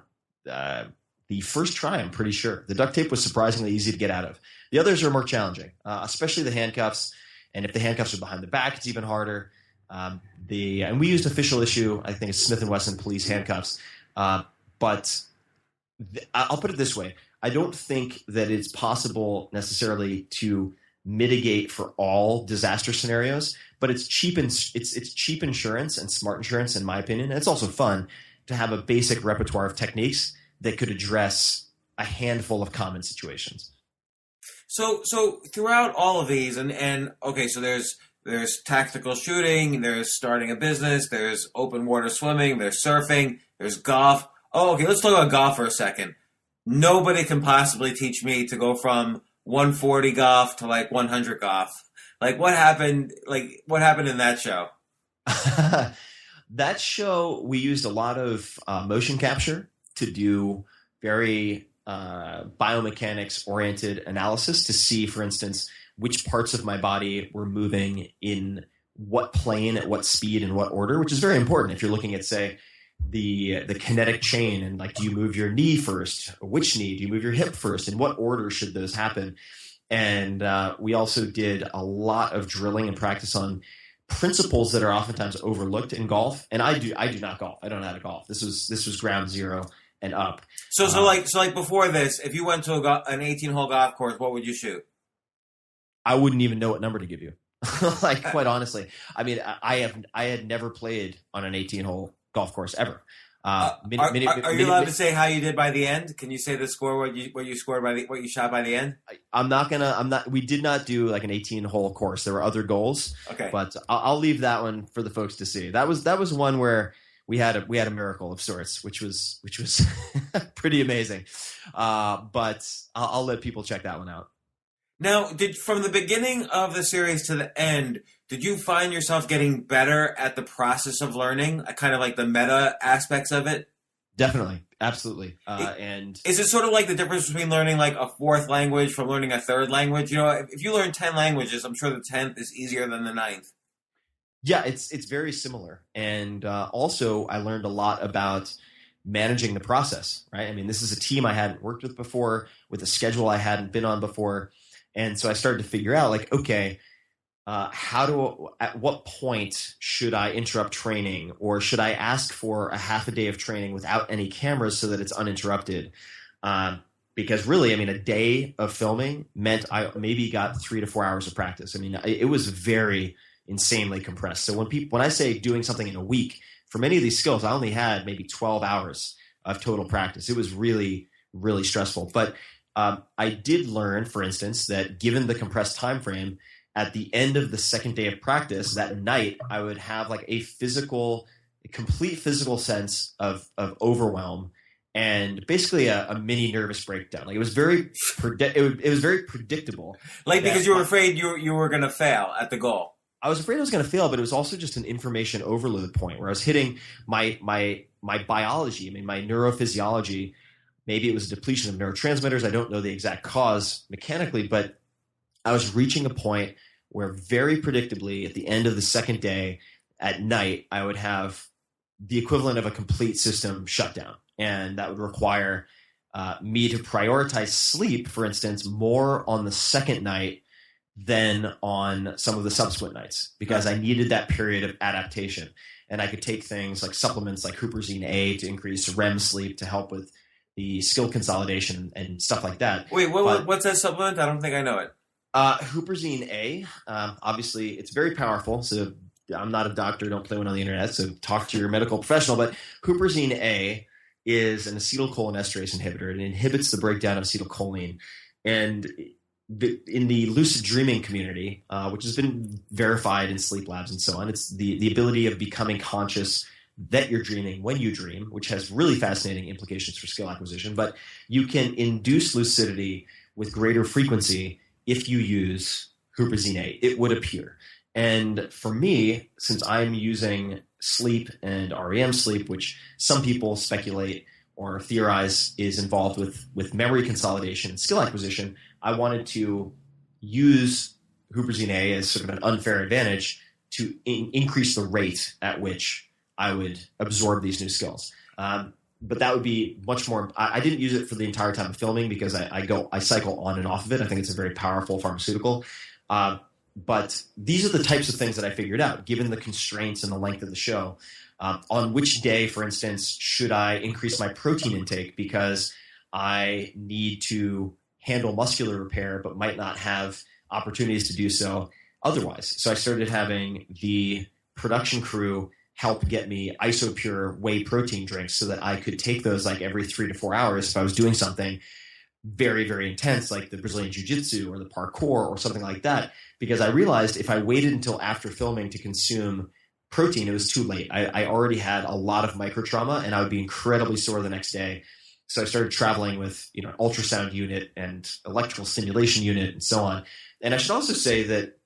the first try, I'm pretty sure. The duct tape was surprisingly easy to get out of. The others are more challenging, especially the handcuffs. And if the handcuffs are behind the back, it's even harder. And we used official issue, I think it's Smith & Wesson police handcuffs. But I'll put it this way. I don't think that it's possible necessarily to mitigate for all disaster scenarios, but it's cheap insurance and smart insurance, in my opinion. And it's also fun to have a basic repertoire of techniques that could address a handful of common situations. So throughout all of these, and okay, so there's tactical shooting, there's starting a business, there's open water swimming, there's surfing, there's golf. Oh, okay, let's talk about golf for a second. Nobody can possibly teach me to go from 140 golf to like 100 golf. Like what happened in that show? That show, we used a lot of motion capture to do very biomechanics-oriented analysis to see, for instance, which parts of my body were moving in what plane, at what speed, and what order, which is very important if you're looking at, say, the kinetic chain, and like, do you move your knee first? Or which knee? Do you move your hip first? In what order should those happen? And we also did a lot of drilling and practice on principles that are oftentimes overlooked in golf. And I do not golf. I don't know how to golf. This was ground zero and up. So like before this, if you went to an 18-hole golf course, what would you shoot? I wouldn't even know what number to give you. Like, quite honestly, I mean, I had never played on an 18-hole golf course ever. Are you allowed to say how you did by the end? Can you say the score, what you scored what you shot by the end? We did not do like an 18-hole course. There were other goals. Okay. But I'll leave that one for the folks to see. That was one where we had a miracle of sorts, which was pretty amazing. But I'll let people check that one out. Now, from the beginning of the series to the end, did you find yourself getting better at the process of learning, kind of like the meta aspects of it? Definitely. Absolutely. And Is it sort of like the difference between learning like a fourth language from learning a third language? You know, if you learn 10 languages, I'm sure the 10th is easier than the ninth. yeah, it's very similar. And also, I learned a lot about managing the process, right? I mean, this is a team I hadn't worked with before, with a schedule I hadn't been on before. And so I started to figure out, like, okay, at what point should I interrupt training, or should I ask for a half a day of training without any cameras so that it's uninterrupted? Because really, I mean, a day of filming meant I maybe got 3 to 4 hours of practice. I mean, it was very insanely compressed. So when I say doing something in a week, for many of these skills, I only had maybe 12 hours of total practice. It was really, really stressful. But I did learn, for instance, that given the compressed time frame, at the end of the second day of practice, that night, I would have like a complete physical sense of overwhelm and basically a mini nervous breakdown. Like it was very predictable. Like because you were afraid you were going to fail at the goal. I was afraid I was going to fail, but it was also just an information overload point where I was hitting my biology. I mean, my neurophysiology. Maybe it was a depletion of neurotransmitters. I don't know the exact cause mechanically, but I was reaching a point where very predictably at the end of the second day at night, I would have the equivalent of a complete system shutdown. And that would require me to prioritize sleep, for instance, more on the second night than on some of the subsequent nights, because I needed that period of adaptation. And I could take things like supplements like Huperzine A to increase REM sleep to help with the skill consolidation and stuff like that. Wait, what's that supplement? I don't think I know it. Huperzine A, obviously it's very powerful. So I'm not a doctor, don't play one on the internet, so talk to your medical professional. But Huperzine A is an acetylcholinesterase inhibitor. It inhibits the breakdown of acetylcholine. And in the lucid dreaming community, which has been verified in sleep labs and so on, it's the ability of becoming conscious that you're dreaming when you dream, which has really fascinating implications for skill acquisition. But you can induce lucidity with greater frequency if you use Huperzine A. It would appear. And for me, since I'm using sleep and REM sleep, which some people speculate or theorize is involved with memory consolidation and skill acquisition, I wanted to use Huperzine A as sort of an unfair advantage to increase the rate at which I would absorb these new skills. But that would be much more. I didn't use it for the entire time of filming because I cycle on and off of it. I think it's a very powerful pharmaceutical. But these are the types of things that I figured out, given the constraints and the length of the show. On which day, for instance, should I increase my protein intake because I need to handle muscular repair but might not have opportunities to do so otherwise? So I started having the production crew help get me isopure whey protein drinks so that I could take those like every 3 to 4 hours if I was doing something very, very intense like the Brazilian jiu-jitsu or the parkour or something like that, because I realized if I waited until after filming to consume protein, it was too late. I already had a lot of micro trauma and I would be incredibly sore the next day. So I started traveling with an ultrasound unit and electrical stimulation unit and so on. And I should also say that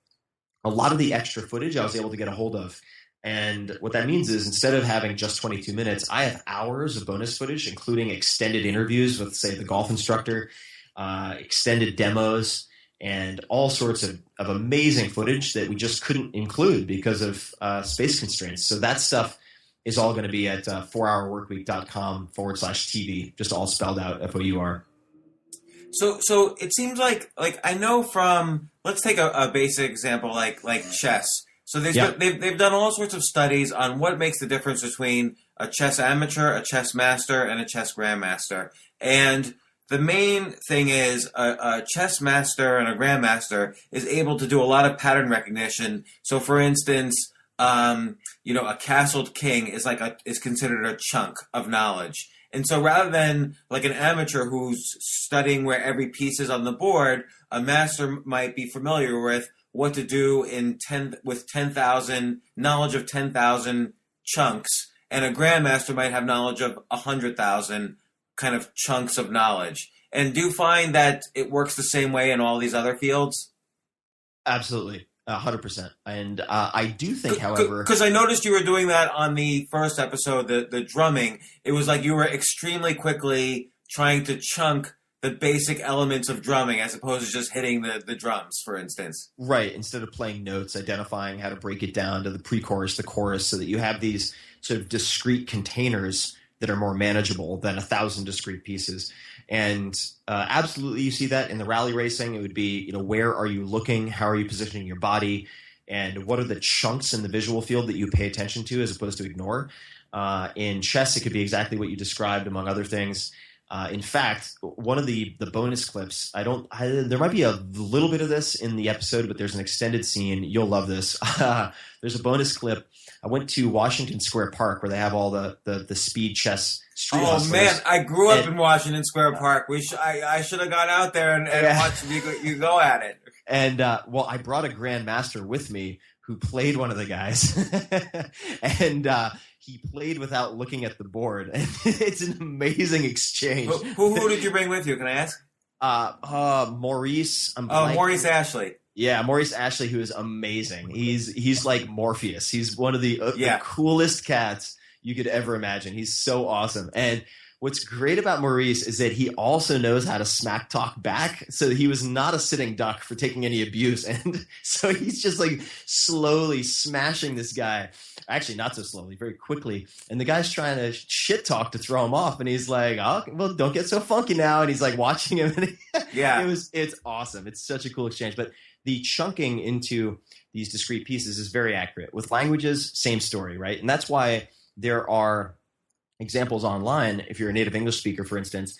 a lot of the extra footage I was able to get a hold of. And what that means is instead of having just 22 minutes, I have hours of bonus footage, including extended interviews with, say, the golf instructor, extended demos, and all sorts of amazing footage that we just couldn't include because of space constraints. So that stuff is all going to be at 4hourworkweek.com/TV, just all spelled out, FOUR. So it seems like I know from, let's take a basic example like chess. So they've done all sorts of studies on what makes the difference between a chess amateur, a chess master, and a chess grandmaster. And the main thing is a chess master and a grandmaster is able to do a lot of pattern recognition. So, for instance, a castled king is considered a chunk of knowledge. And so rather than like an amateur who's studying where every piece is on the board, a master might be familiar with what to do with 10,000 knowledge of 10,000 chunks, and a grandmaster might have knowledge of 100,000 kind of chunks of knowledge. And do you find that it works the same way in all these other fields? Absolutely. 100%. And I do think, however, because I noticed you were doing that on the first episode, the drumming. It was like you were extremely quickly trying to chunk the basic elements of drumming as opposed to just hitting the drums, for instance. right, instead of playing notes, identifying how to break it down to the pre-chorus, the chorus, so that you have these sort of discrete containers that are more manageable than 1,000 discrete pieces. And absolutely, you see that in the rally racing. It would be, where are you looking? How are you positioning your body? And what are the chunks in the visual field that you pay attention to as opposed to ignore? In chess, it could be exactly what you described, among other things. In fact, one of the bonus clips, there might be a little bit of this in the episode, but there's an extended scene. You'll love this. There's a bonus clip. I went to Washington Square Park where they have all the speed chess street hustlers. Man, I grew up in Washington Square Park. I should have gone out there and watched you go at it. And I brought a grandmaster with me who played one of the guys, and he played without looking at the board. And it's an amazing exchange. Who did you bring with you? Can I ask? Maurice. Maurice Ashley. Yeah, Maurice Ashley, who is amazing. He's like Morpheus. He's one of the coolest cats you could ever imagine. He's so awesome. And what's great about Maurice is that he also knows how to smack talk back. So he was not a sitting duck for taking any abuse. And so he's just like slowly smashing this guy. Actually, not so slowly, very quickly. And the guy's trying to shit talk to throw him off. And he's like, oh, well, don't get so funky now. And he's like watching him. And it's awesome. It's such a cool exchange. But the chunking into these discrete pieces is very accurate. With languages, same story, right? And that's why there are examples online. If you're a native English speaker, for instance,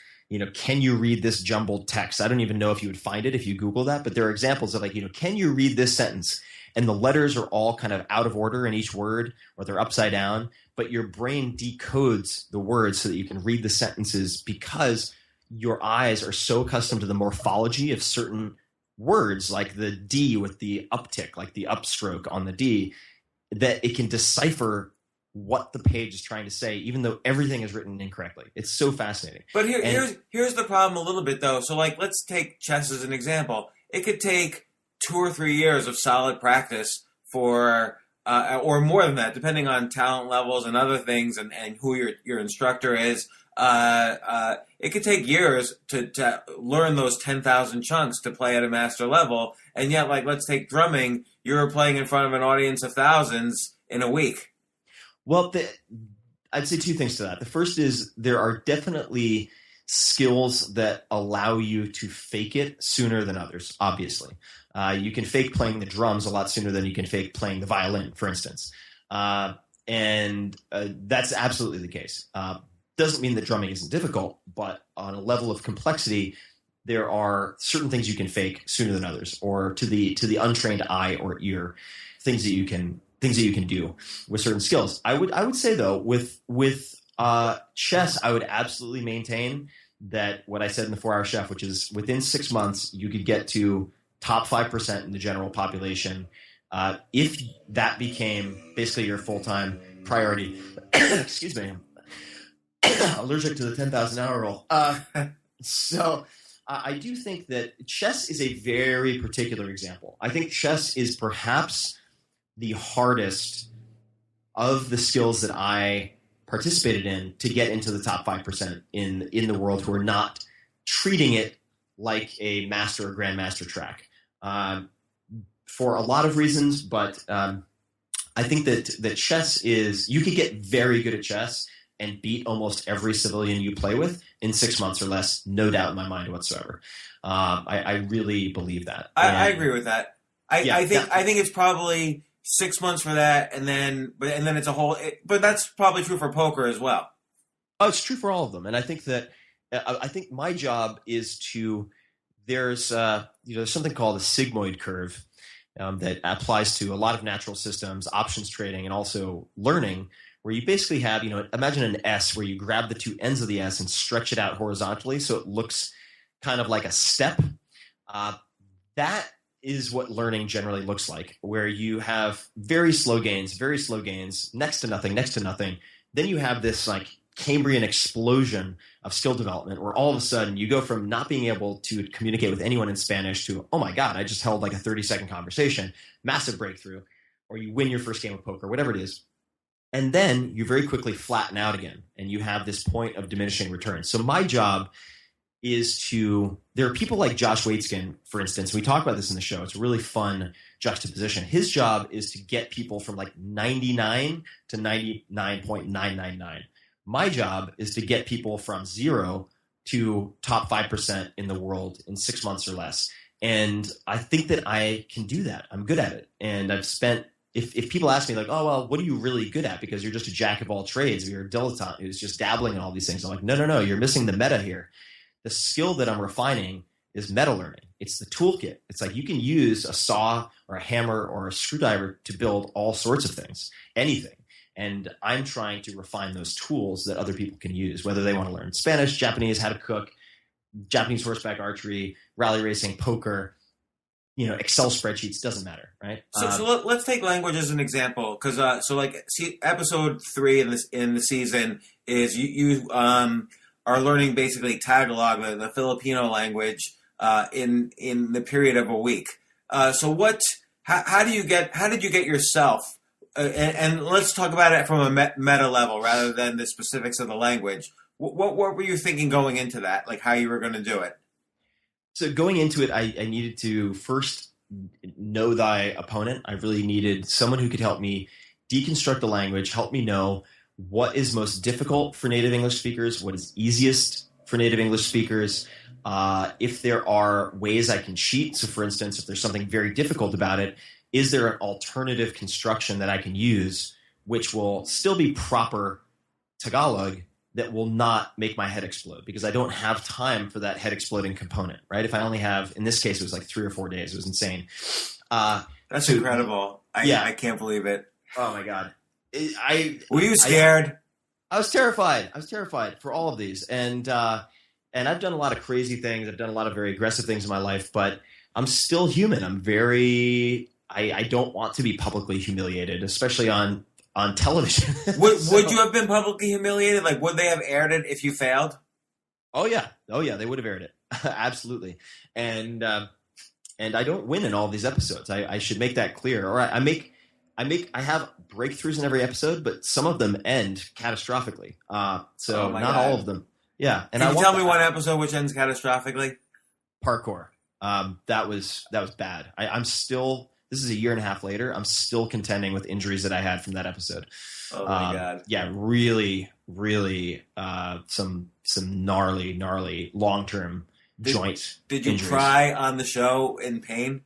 can you read this jumbled text? I don't even know if you would find it if you Google that, but there are examples of can you read this sentence? And the letters are all kind of out of order in each word, or they're upside down, but your brain decodes the words so that you can read the sentences because your eyes are so accustomed to the morphology of certain words, like the D with the uptick, like the upstroke on the D, that it can decipher what the page is trying to say, even though everything is written incorrectly. It's so fascinating. But here's the problem a little bit, though. So, let's take chess as an example. It could take 2 or 3 years of solid practice for, or more than that, depending on talent levels and other things, and who your instructor is. It could take years to learn those 10,000 chunks to play at a master level. And yet, let's take drumming. You're playing in front of an audience of thousands in a week. Well, I'd say 2 things to that. The first is there are definitely skills that allow you to fake it sooner than others, obviously. You can fake playing the drums a lot sooner than you can fake playing the violin, for instance. And that's absolutely the case. Doesn't mean that drumming isn't difficult, but on a level of complexity, there are certain things you can fake sooner than others, or to the untrained eye or ear, things that you can do with certain skills. I would say though, with chess, I would absolutely maintain that what I said in the 4-Hour Chef, which is within 6 months you could get to top 5% in the general population. If that became basically your full-time priority, excuse me, allergic to the 10,000 hour rule. So I do think that chess is a very particular example. I think chess is perhaps the hardest of the skills that I participated in to get into the top 5% in the world who are not treating it like a master or grandmaster track. For a lot of reasons, but I think that chess is, you could get very good at chess and beat almost every civilian you play with in 6 months or less, no doubt in my mind whatsoever. I really believe that. I agree with that. I think it's probably 6 months for that, and then it's a whole. But that's probably true for poker as well. Oh, it's true for all of them, and I think my job is to. There's something called a sigmoid curve that applies to a lot of natural systems, options trading, and also learning, where you basically have, imagine an S where you grab the 2 ends of the S and stretch it out horizontally so it looks kind of like a step. That is what learning generally looks like, where you have very slow gains, next to nothing. Then you have this like Cambrian explosion of skill development where all of a sudden you go from not being able to communicate with anyone in Spanish to, oh my God, I just held like a 30-second conversation, massive breakthrough, or you win your first game of poker, whatever it is. And then you very quickly flatten out again and you have this point of diminishing returns. So my job is there are people like Josh Waitzkin, for instance. We talk about this in the show. It's a really fun juxtaposition. His job is to get people from like 99 to 99.999. My job is to get people from 0 to top 5% in the world in 6 months or less. And I think that I can do that. I'm good at it. And I've spent, if people ask me like, oh, well, what are you really good at? Because you're just a jack of all trades. You're a dilettante who's just dabbling in all these things. I'm like, no, you're missing the meta here. The skill that I'm refining is meta learning. It's the toolkit. It's like you can use a saw or a hammer or a screwdriver to build all sorts of things, anything. And I'm trying to refine those tools that other people can use, whether they want to learn Spanish, Japanese, how to cook, Japanese horseback archery, rally racing, poker, Excel spreadsheets, doesn't matter, right? So let's take language as an example, because episode 3 in the season is you are learning basically Tagalog, the Filipino language, in the period of a week. How did you get yourself? And let's talk about it from a meta level rather than the specifics of the language. What were you thinking going into that? Like how you were going to do it? So going into it, I needed to first know thy opponent. I really needed someone who could help me deconstruct the language, help me know what is most difficult for native English speakers, what is easiest for native English speakers, if there are ways I can cheat. So for instance, if there's something very difficult about it, is there an alternative construction that I can use which will still be proper Tagalog that will not make my head explode? Because I don't have time for that head exploding component, right? If I only have, in this case, it was like 3 or 4 days. It was insane. That's incredible. I can't believe it. Oh my God. Were you scared? I was terrified. I was terrified for all of these. And I've done a lot of crazy things. I've done a lot of very aggressive things in my life, but I'm still human. I don't want to be publicly humiliated, especially on television. Would you have been publicly humiliated? Like, would they have aired it if you failed? Oh yeah, they would have aired it. Absolutely. And I don't win in all of these episodes. I should make that clear. Or I have breakthroughs in every episode, but some of them end catastrophically. So not God. All of them. Yeah. And Can you tell me one episode which ends catastrophically? Parkour. That was bad. I'm still. This is a year and a half later. I'm still contending with injuries that I had from that episode. Oh my God! Yeah, really, really, some gnarly long-term joint. Did you injuries. cry on the show in pain?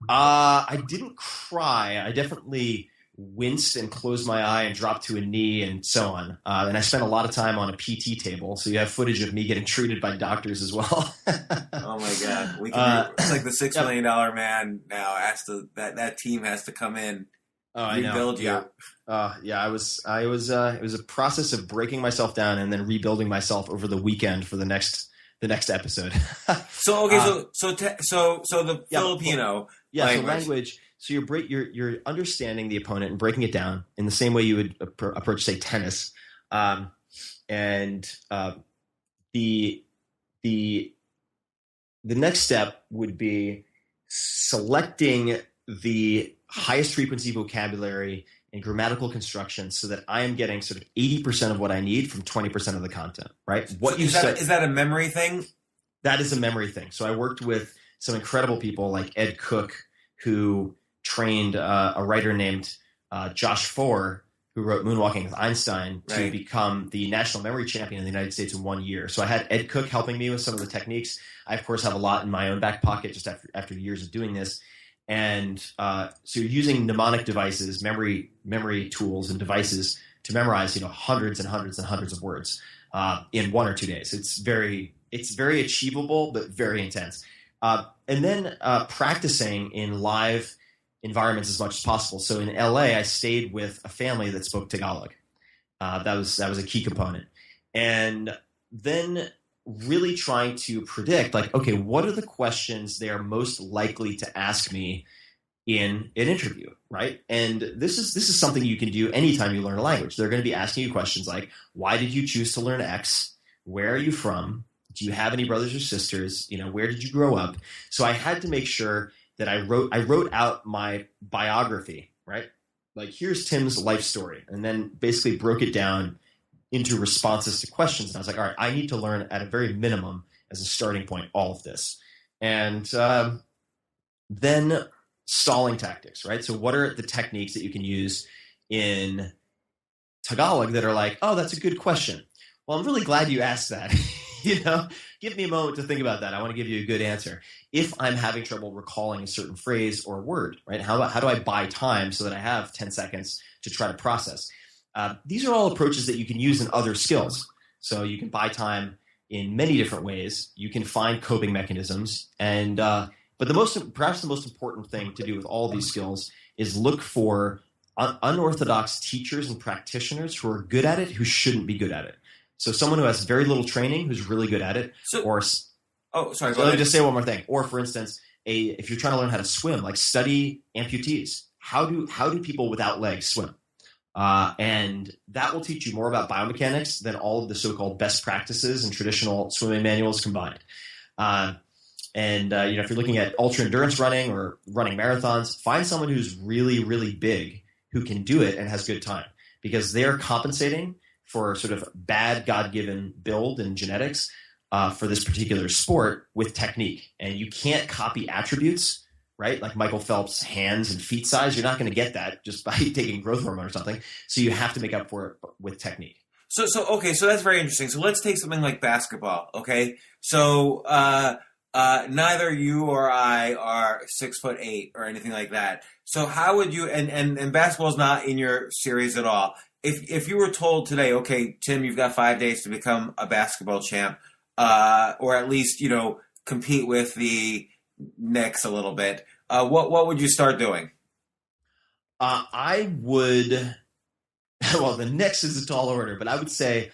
I didn't cry. I definitely winced and closed my eye and dropped to a knee and so on. And I spent a lot of time on a PT table, so you have footage of me getting treated by doctors as well. Oh my God! It's like the $6 million man now that team has to come in, rebuild you. It was a process of breaking myself down and then rebuilding myself over the weekend for the next episode. So the Filipino language. So you're understanding the opponent and breaking it down in the same way you would approach, say, tennis. And the next step would be selecting the highest frequency vocabulary and grammatical construction so that I am getting sort of 80% of what I need from 20% of the content, right? Is that a memory thing? That is a memory thing. So I worked with some incredible people like Ed Cook, who trained a writer named Josh Foer, who wrote Moonwalking with Einstein, to become the national memory champion in the United States in 1 year. So I had Ed Cook helping me with some of the techniques. I, of course, have a lot in my own back pocket just after years of doing this. And so you're using mnemonic devices, memory tools and devices to memorize, hundreds and hundreds and hundreds of words in 1 or 2 days. It's very achievable, but very intense. And then practicing in live environments as much as possible. So in LA, I stayed with a family that spoke Tagalog. That was a key component. And then really trying to predict, like, okay, what are the questions they are most likely to ask me in an interview, right? And this is something you can do anytime you learn a language. They're going to be asking you questions like, why did you choose to learn X? Where are you from? Do you have any brothers or sisters? Where did you grow up? So I had to make sure that I wrote out my biography, right? Like, here's Tim's life story, and then basically broke it down into responses to questions. And I was like, all right, I need to learn at a very minimum as a starting point all of this. And then stalling tactics, right? So what are the techniques that you can use in Tagalog that are like, oh, that's a good question. Well, I'm really glad you asked that. Give me a moment to think about that. I want to give you a good answer. If I'm having trouble recalling a certain phrase or word, right? How do I buy time so that I have 10 seconds to try to process? These are all approaches that you can use in other skills. So you can buy time in many different ways. You can find coping mechanisms. But perhaps the most important thing to do with all these skills is look for unorthodox teachers and practitioners who are good at it, who shouldn't be good at it. So someone who has very little training, who's really good at it. So let me just say one more thing. Or for instance, if you're trying to learn how to swim, like study amputees. How do people without legs swim? And that will teach you more about biomechanics than all of the so-called best practices and traditional swimming manuals combined. If you're looking at ultra endurance running or running marathons, find someone who's really, really big who can do it and has good time, because they're compensating for sort of bad God-given build and genetics for this particular sport with technique. And you can't copy attributes, right? Like Michael Phelps' hands and feet size. You're not going to get that just by taking growth hormone or something. So you have to make up for it with technique. So that's very interesting. So let's take something like basketball. Okay. So, neither you or I are 6'8" or anything like that. So how would you, and basketball's not in your series at all. If you were told today, okay, Tim, you've got 5 days to become a basketball champ, or at least, compete with the Knicks a little bit, what would you start doing? I would, well, the Knicks is a tall order, but I would say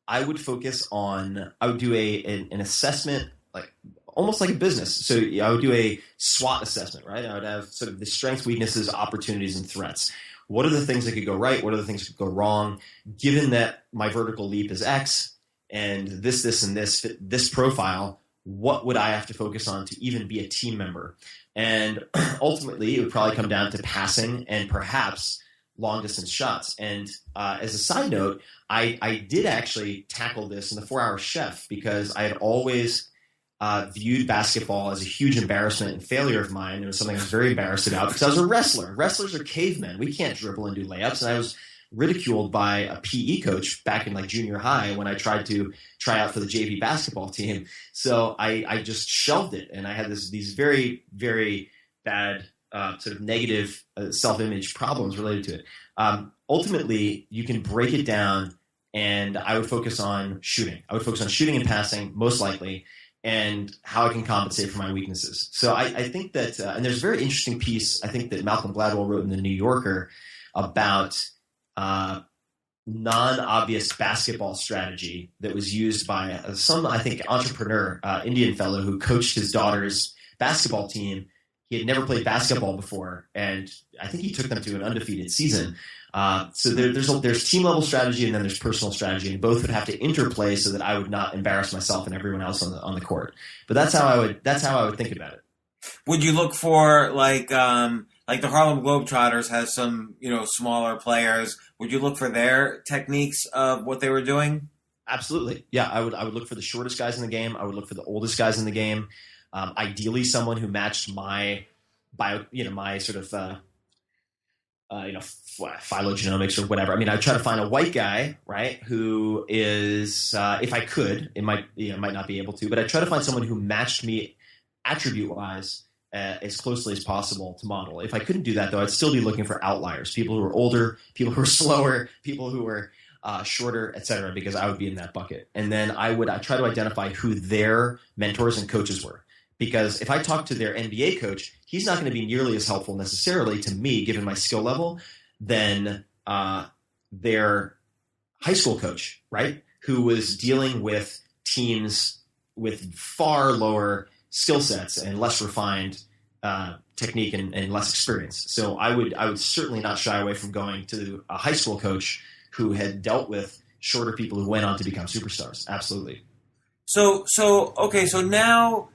I would do an assessment, like almost like a business. So I would do a SWOT assessment, right? I would have sort of the strengths, weaknesses, opportunities, and threats. What are the things that could go right? What are the things that could go wrong? Given that my vertical leap is X and this, and this fit this profile, what would I have to focus on to even be a team member? And ultimately, it would probably come down to passing and perhaps long distance shots. And as a side note, I did actually tackle this in the 4-Hour Chef because I had always viewed basketball as a huge embarrassment and failure of mine. It was something I was very embarrassed about because I was a wrestler. Wrestlers are cavemen. We can't dribble and do layups. And I was ridiculed by a PE coach back in like junior high when I tried to try out for the JV basketball team. So I just shelved it. And I had these very, very bad sort of negative self-image problems related to it. Ultimately, you can break it down, and I would focus on shooting. I would focus on shooting and passing, most likely, and how I can compensate for my weaknesses. So I think that, and there's a very interesting piece, I think, that Malcolm Gladwell wrote in the New Yorker about non-obvious basketball strategy that was used by some, I think, entrepreneur, Indian fellow who coached his daughter's basketball team. He had never played basketball before, and I think he took them to an undefeated season. So there's team level strategy and then there's personal strategy, and both would have to interplay so that I would not embarrass myself and everyone else on the court. But that's how I would think about it. Would you look for like the Harlem Globetrotters has some smaller players? Would you look for their techniques of what they were doing? Absolutely, yeah. I would look for the shortest guys in the game. I would look for the oldest guys in the game. Ideally, someone who matched my sort of phylogenomics or whatever. I mean, I'd try to find a white guy, right, who is, if I could, might not be able to, but I'd try to find someone who matched me attribute-wise as closely as possible to model. If I couldn't do that, though, I'd still be looking for outliers, people who are older, people who are slower, people who are shorter, etc., because I would be in that bucket. And then I try to identify who their mentors and coaches were. Because if I talk to their NBA coach, he's not going to be nearly as helpful necessarily to me, given my skill level, than their high school coach, right? Who was dealing with teams with far lower skill sets and less refined technique and less experience. So I would certainly not shy away from going to a high school coach who had dealt with shorter people who went on to become superstars. Absolutely. So now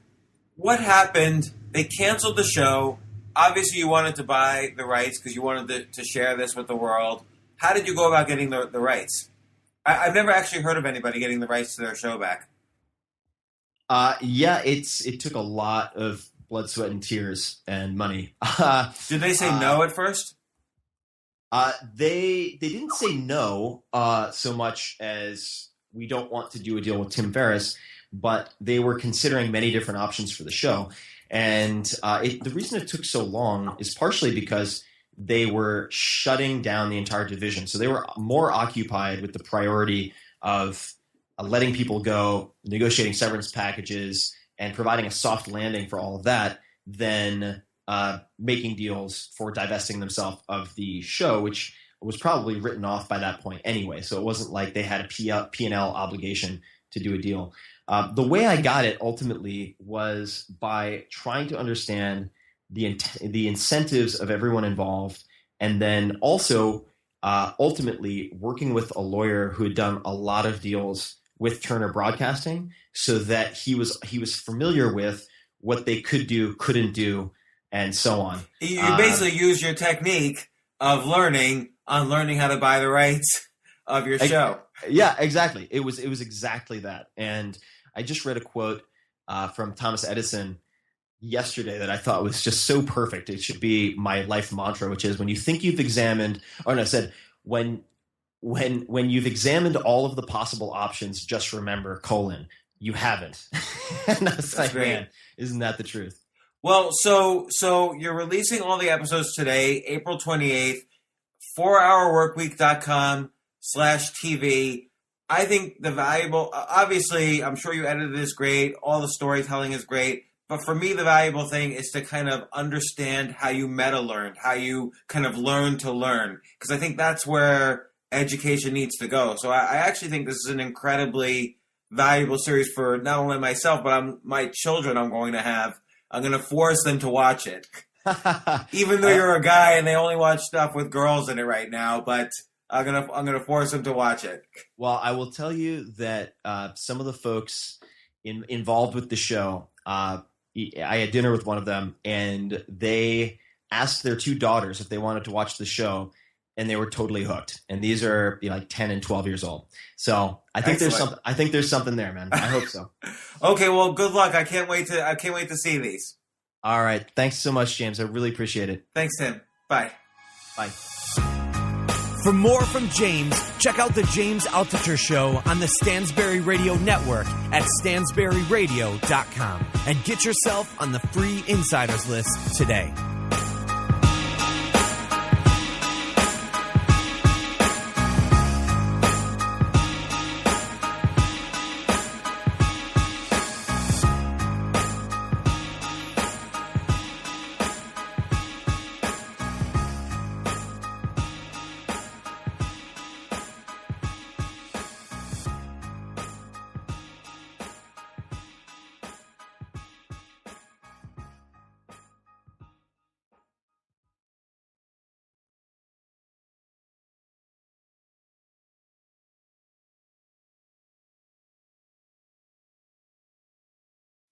what happened? They canceled the show. Obviously, you wanted to buy the rights because you wanted to share this with the world. How did you go about getting the rights? I've never actually heard of anybody getting the rights to their show back. It took a lot of blood, sweat, and tears and money. Did they say no at first? They didn't say no so much as we don't want to do a deal with Tim Ferriss, but they were considering many different options for the show. And the reason it took so long is partially because they were shutting down the entire division. So they were more occupied with the priority of letting people go, negotiating severance packages, and providing a soft landing for all of that than making deals for divesting themselves of the show, which was probably written off by that point anyway. So it wasn't like they had a P&L obligation to do a deal. The way I got it ultimately was by trying to understand the incentives of everyone involved, and then also ultimately working with a lawyer who had done a lot of deals with Turner Broadcasting, so that he was familiar with what they could do, couldn't do, and so on. You basically use your technique of learning how to buy the rights of your show. Yeah, exactly. It was exactly that. And I just read a quote from Thomas Edison yesterday that I thought was just so perfect. It should be my life mantra, which is when you think you've examined, when you've examined all of the possible options, just remember, you haven't. And I was like, great. Man, isn't that the truth? Well, so you're releasing all the episodes today, April 28th, 4hourworkweek.com/TV. I think the valuable, obviously, I'm sure you edited this great. All the storytelling is great. But for me, the valuable thing is to kind of understand how you meta-learned, how you kind of learn to learn. Because I think that's where education needs to go. So I actually think this is an incredibly valuable series for not only myself, but my children I'm going to have. I'm going to force them to watch it. Even though you're a guy and they only watch stuff with girls in it right now, but I'm gonna force them to watch it. Well, I will tell you that some of the folks involved with the show, I had dinner with one of them, and they asked their two daughters if they wanted to watch the show, and they were totally hooked. And these are like 10 and 12 years old. So I think there's something there, man. I hope so. Okay, well, good luck. I can't wait to see these. All right. Thanks so much, James. I really appreciate it. Thanks, Tim. Bye. Bye. For more from James, check out the James Altucher Show on the Stansberry Radio Network at stansberryradio.com and get yourself on the free insiders list today.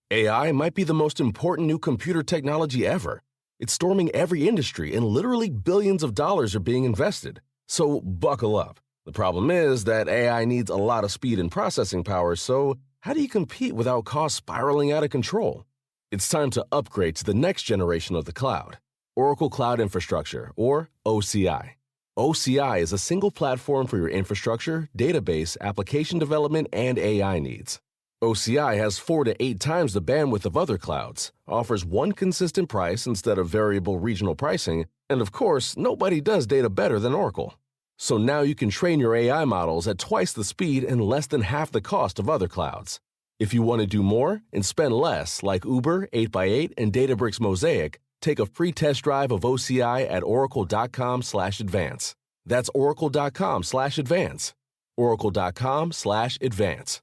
AI might be the most important new computer technology ever. It's storming every industry, and literally billions of dollars are being invested. So buckle up. The problem is that AI needs a lot of speed and processing power, so how do you compete without costs spiraling out of control? It's time to upgrade to the next generation of the cloud, Oracle Cloud Infrastructure, or OCI. OCI is a single platform for your infrastructure, database, application development, and AI needs. OCI has 4 to 8 times the bandwidth of other clouds, offers one consistent price instead of variable regional pricing, and of course, nobody does data better than Oracle. So now you can train your AI models at twice the speed and less than half the cost of other clouds. If you want to do more and spend less, like Uber, 8x8, and Databricks Mosaic, take a free test drive of OCI at oracle.com/advance. That's oracle.com/advance. oracle.com/advance.